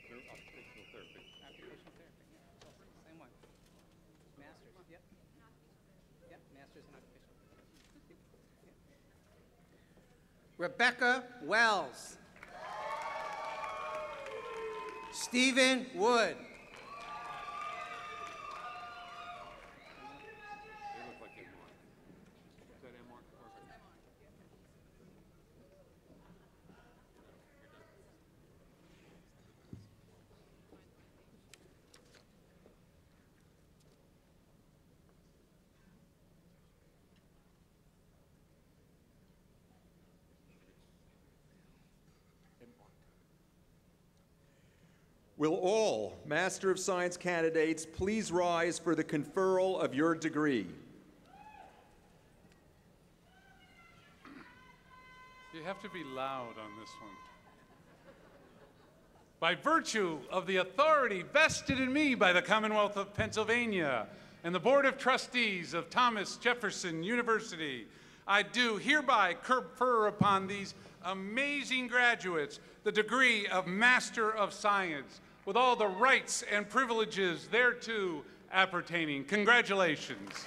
They're occupational therapy. occupational therapy. Yeah. Same one. Masters. Yep. Yep. Masters in occupational therapy. Yep. Rebecca Wells. Stephen Wood. They look like MR. Is that MR? Will all Master of Science candidates please rise for the conferral of your degree? You have to be loud on this one. By virtue of the authority vested in me by the Commonwealth of Pennsylvania and the Board of Trustees of Thomas Jefferson University, I do hereby confer upon these amazing graduates the degree of Master of Science, with all the rights and privileges thereto appertaining. Congratulations.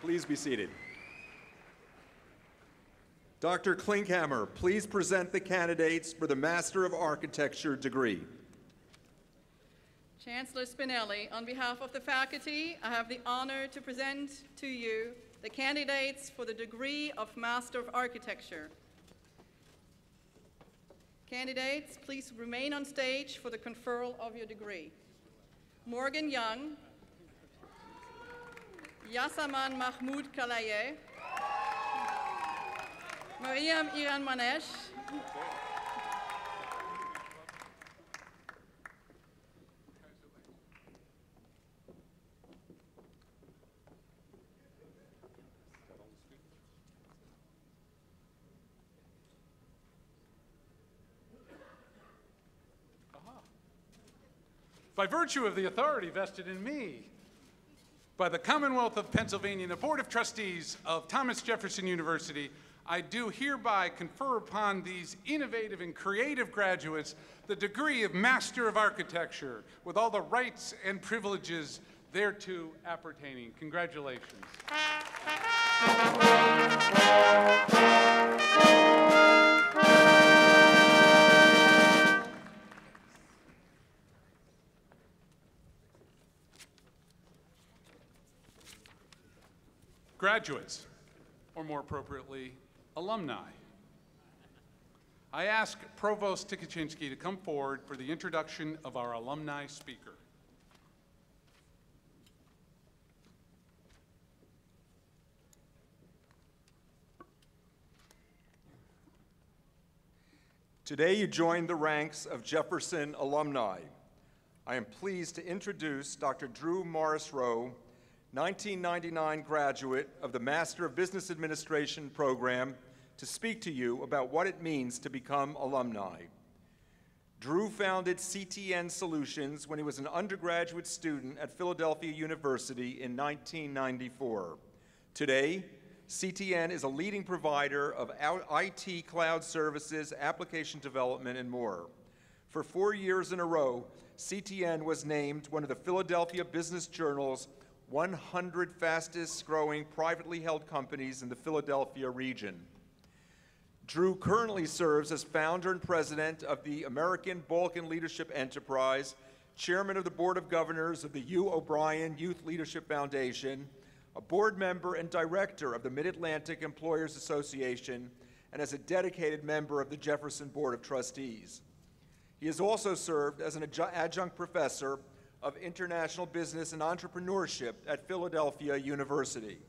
Please be seated. Dr. Klinkhammer, please present the candidates for the Master of Architecture degree. Chancellor Spinelli, on behalf of the faculty, I have the honor to present to you the candidates for the degree of Master of Architecture. Candidates, please remain on stage for the conferral of your degree. Morgan Young, Yasaman Mahmoud Kalaye, Mariam Iran Manesh, By virtue of the authority vested in me by the Commonwealth of Pennsylvania and the Board of Trustees of Thomas Jefferson University, I do hereby confer upon these innovative and creative graduates the degree of Master of Architecture, with all the rights and privileges thereto appertaining. Congratulations. Graduates, or more appropriately, alumni. I ask Provost Tikaczynski to come forward for the introduction of our alumni speaker. Today you join the ranks of Jefferson alumni. I am pleased to introduce Dr. Drew Morris Rowe, 1999 graduate of the Master of Business Administration program, to speak to you about what it means to become alumni. Drew founded CTN Solutions when he was an undergraduate student at Philadelphia University in 1994. Today, CTN is a leading provider of IT cloud services, application development, and more. For 4 years in a row, CTN was named one of the Philadelphia Business Journal's 100 fastest growing privately held companies in the Philadelphia region. Drew currently serves as founder and president of the American Balkan Leadership Enterprise, chairman of the Board of Governors of the U. O'Brien Youth Leadership Foundation, a board member and director of the Mid-Atlantic Employers Association, and as a dedicated member of the Jefferson Board of Trustees. He has also served as an adjunct professor of International Business and Entrepreneurship at Philadelphia University.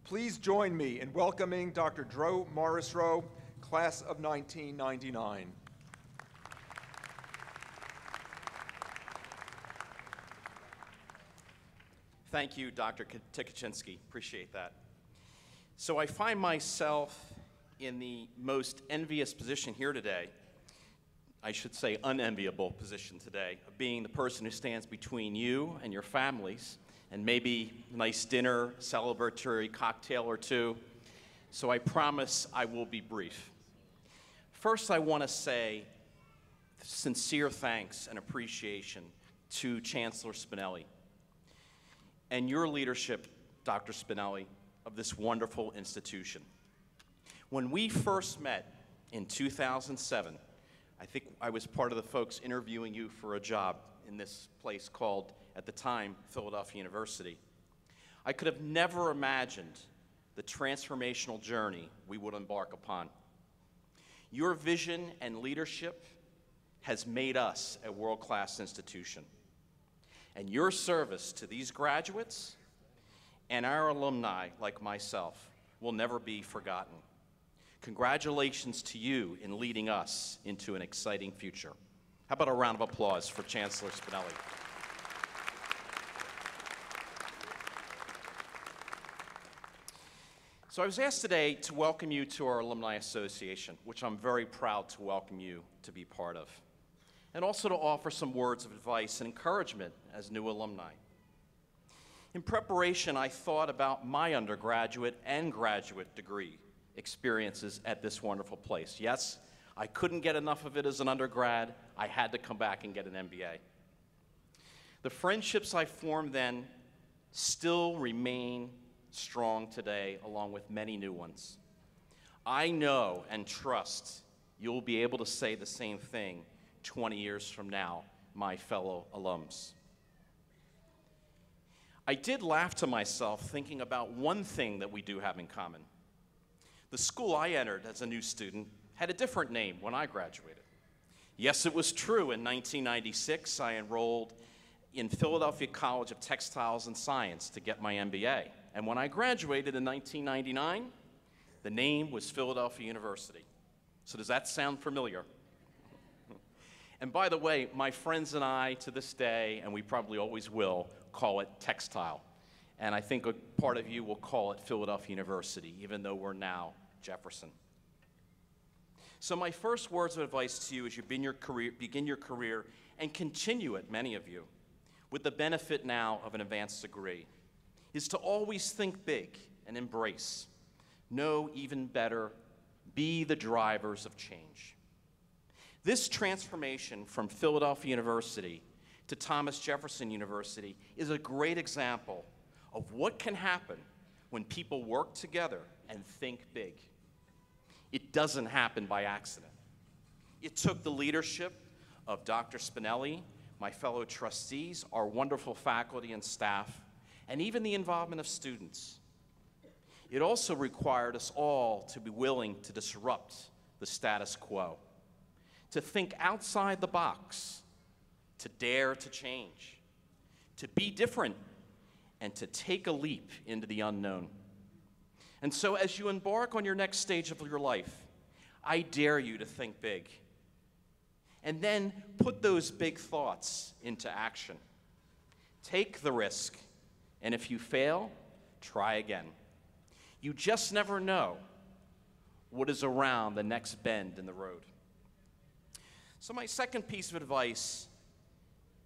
Please join me in welcoming Dr. Drew Morris Rowe, class of 1999. Thank you, Dr. Tikaczynski. Appreciate that. So I find myself in the most envious position here today, I should say unenviable position today, of being the person who stands between you and your families and maybe a nice dinner, celebratory cocktail or two. So I promise I will be brief. First, I want to say sincere thanks and appreciation to Chancellor Spinelli and your leadership, Dr. Spinelli, of this wonderful institution. When we first met in 2007, I think I was part of the folks interviewing you for a job in this place called, at the time, Philadelphia University. I could have never imagined the transformational journey we would embark upon. Your vision and leadership has made us a world-class institution. And your service to these graduates and our alumni, like myself, will never be forgotten. Congratulations to you in leading us into an exciting future. How about a round of applause for Chancellor Spinelli? So I was asked today to welcome you to our Alumni Association, which I'm very proud to welcome you to be part of, and also to offer some words of advice and encouragement as new alumni. In preparation, I thought about my undergraduate and graduate degree experiences at this wonderful place. Yes, I couldn't get enough of it as an undergrad. I had to come back and get an MBA. The friendships I formed then still remain strong today, along with many new ones. I know and trust you'll be able to say the same thing 20 years from now, my fellow alums. I did laugh to myself thinking about one thing that we do have in common. The school I entered as a new student had a different name when I graduated. Yes, it was true. In 1996, I enrolled in Philadelphia College of Textiles and Science to get my MBA. And when I graduated in 1999, the name was Philadelphia University. So does that sound familiar? And by the way, my friends and I, to this day, and we probably always will, call it textile. And I think a part of you will call it Philadelphia University, even though we're now Jefferson. So my first words of advice to you as you begin your career, and continue it, many of you, with the benefit now of an advanced degree, is to always think big and embrace. Know even better, be the drivers of change. This transformation from Philadelphia University to Thomas Jefferson University is a great example of what can happen when people work together and think big. It doesn't happen by accident. It took the leadership of Dr. Spinelli, my fellow trustees, our wonderful faculty and staff, and even the involvement of students. It also required us all to be willing to disrupt the status quo, to think outside the box, to dare to change, to be different, and to take a leap into the unknown. And so as you embark on your next stage of your life, I dare you to think big. And then put those big thoughts into action. Take the risk, and if you fail, try again. You just never know what is around the next bend in the road. So my second piece of advice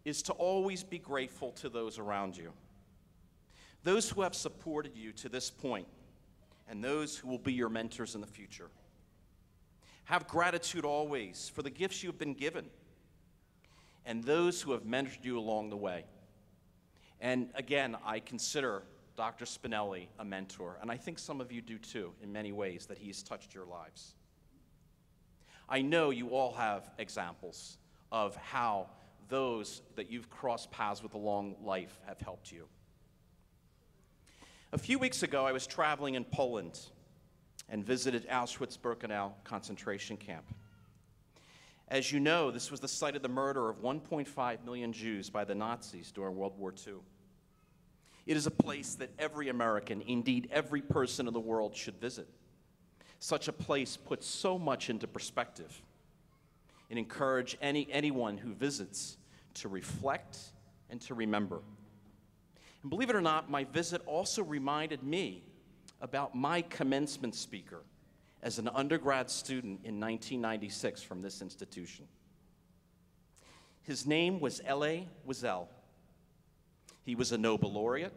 is to always be grateful to those around you. Those who have supported you to this point, and those who will be your mentors in the future. Have gratitude always for the gifts you have been given, and those who have mentored you along the way. And again, I consider Dr. Spinelli a mentor, and I think some of you do too, in many ways, that he's touched your lives. I know you all have examples of how those that you've crossed paths with along life have helped you. A few weeks ago, I was traveling in Poland and visited Auschwitz-Birkenau concentration camp. As you know, this was the site of the murder of 1.5 million Jews by the Nazis during World War II. It is a place that every American, indeed every person in the world, should visit. Such a place puts so much into perspective. It encourages anyone who visits to reflect and to remember. And believe it or not, my visit also reminded me about my commencement speaker as an undergrad student in 1996 from this institution. His name was Elie Wiesel. He was a Nobel laureate,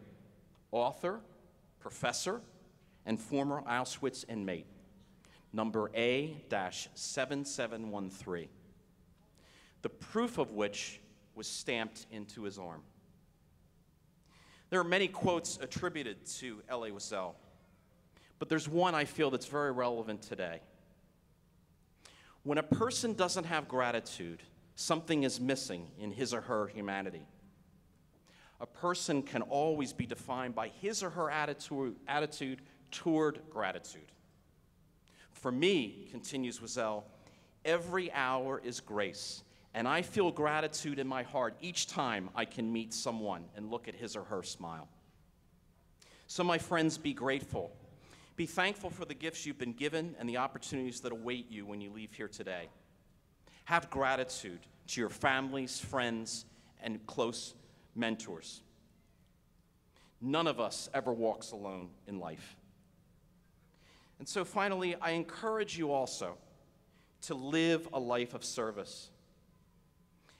author, professor, and former Auschwitz inmate, number A-7713, the proof of which was stamped into his arm. There are many quotes attributed to Elie Wiesel, but there's one I feel that's very relevant today. When a person doesn't have gratitude, something is missing in his or her humanity. A person can always be defined by his or her attitude toward gratitude. For me, continues Wiesel, every hour is grace, and I feel gratitude in my heart each time I can meet someone and look at his or her smile. So my friends, be grateful. Be thankful for the gifts you've been given and the opportunities that await you when you leave here today. Have gratitude to your families, friends, and close mentors. None of us ever walks alone in life. And so finally, I encourage you also to live a life of service.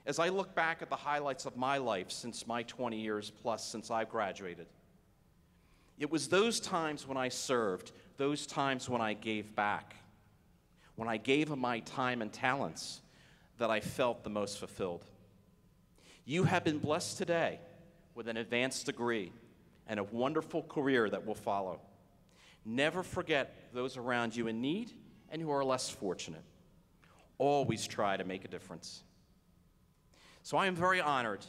As I look back at the highlights of my life since my 20 years plus since I've graduated, it was those times when I served, those times when I gave back, when I gave of my time and talents, that I felt the most fulfilled. You have been blessed today with an advanced degree and a wonderful career that will follow. Never forget those around you in need and who are less fortunate. Always try to make a difference. So I am very honored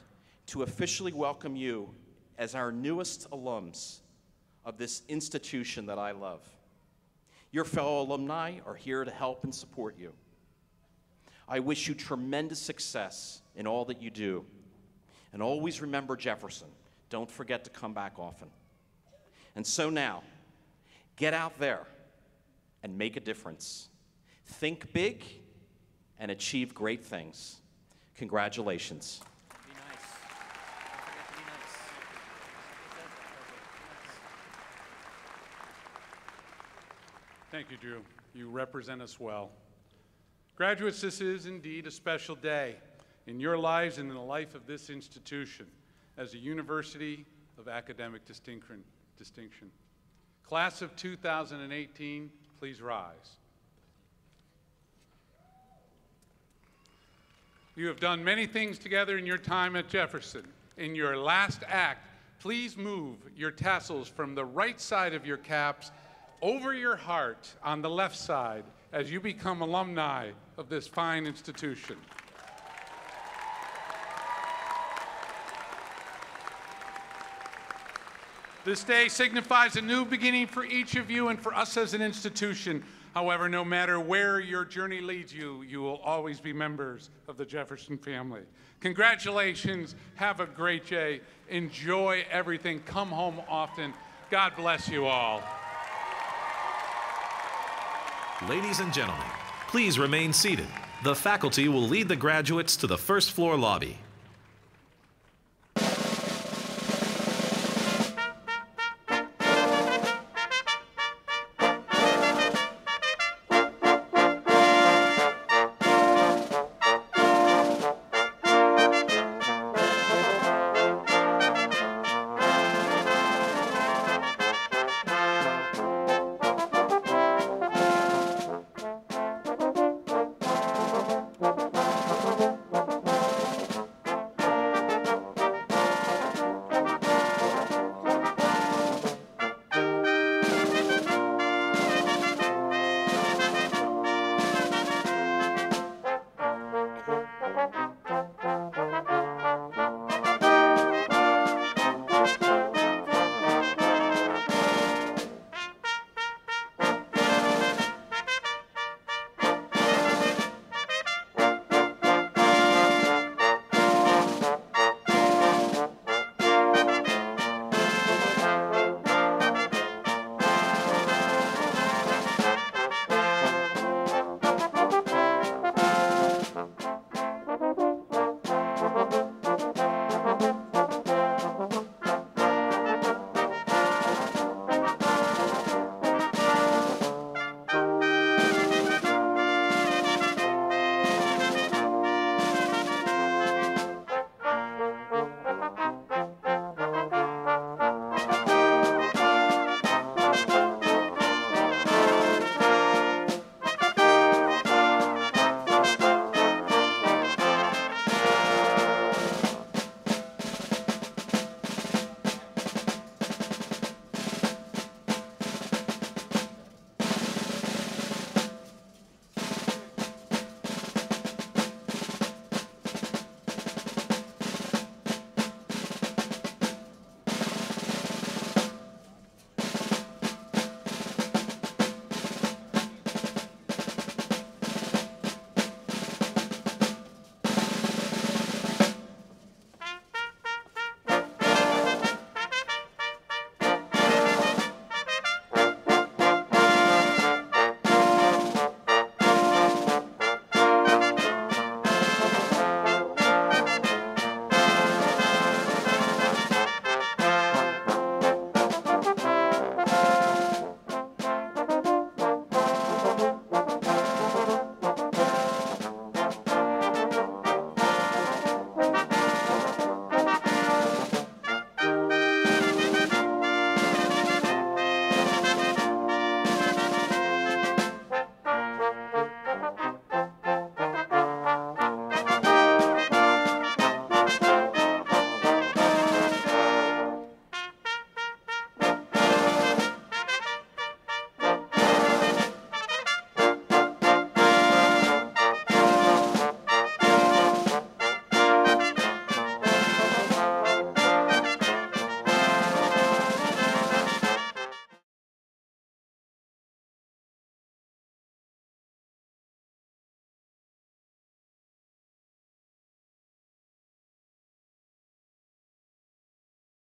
to officially welcome you as our newest alums of this institution that I love. Your fellow alumni are here to help and support you. I wish you tremendous success in all that you do. And always remember Jefferson. Don't forget to come back often. And so now, get out there and make a difference. Think big and achieve great things. Congratulations. Be nice. Don't forget to be nice. Thank you, Drew. You represent us well. Graduates, this is indeed a special day in your lives and in the life of this institution as a university of academic distinction. Class of 2018, please rise. You have done many things together in your time at Jefferson. In your last act, please move your tassels from the right side of your caps over your heart on the left side as you become alumni of this fine institution. This day signifies a new beginning for each of you and for us as an institution. However, no matter where your journey leads you, you will always be members of the Jefferson family. Congratulations. Have a great day. Enjoy everything. Come home often. God bless you all. Ladies and gentlemen, please remain seated. The faculty will lead the graduates to the first floor lobby.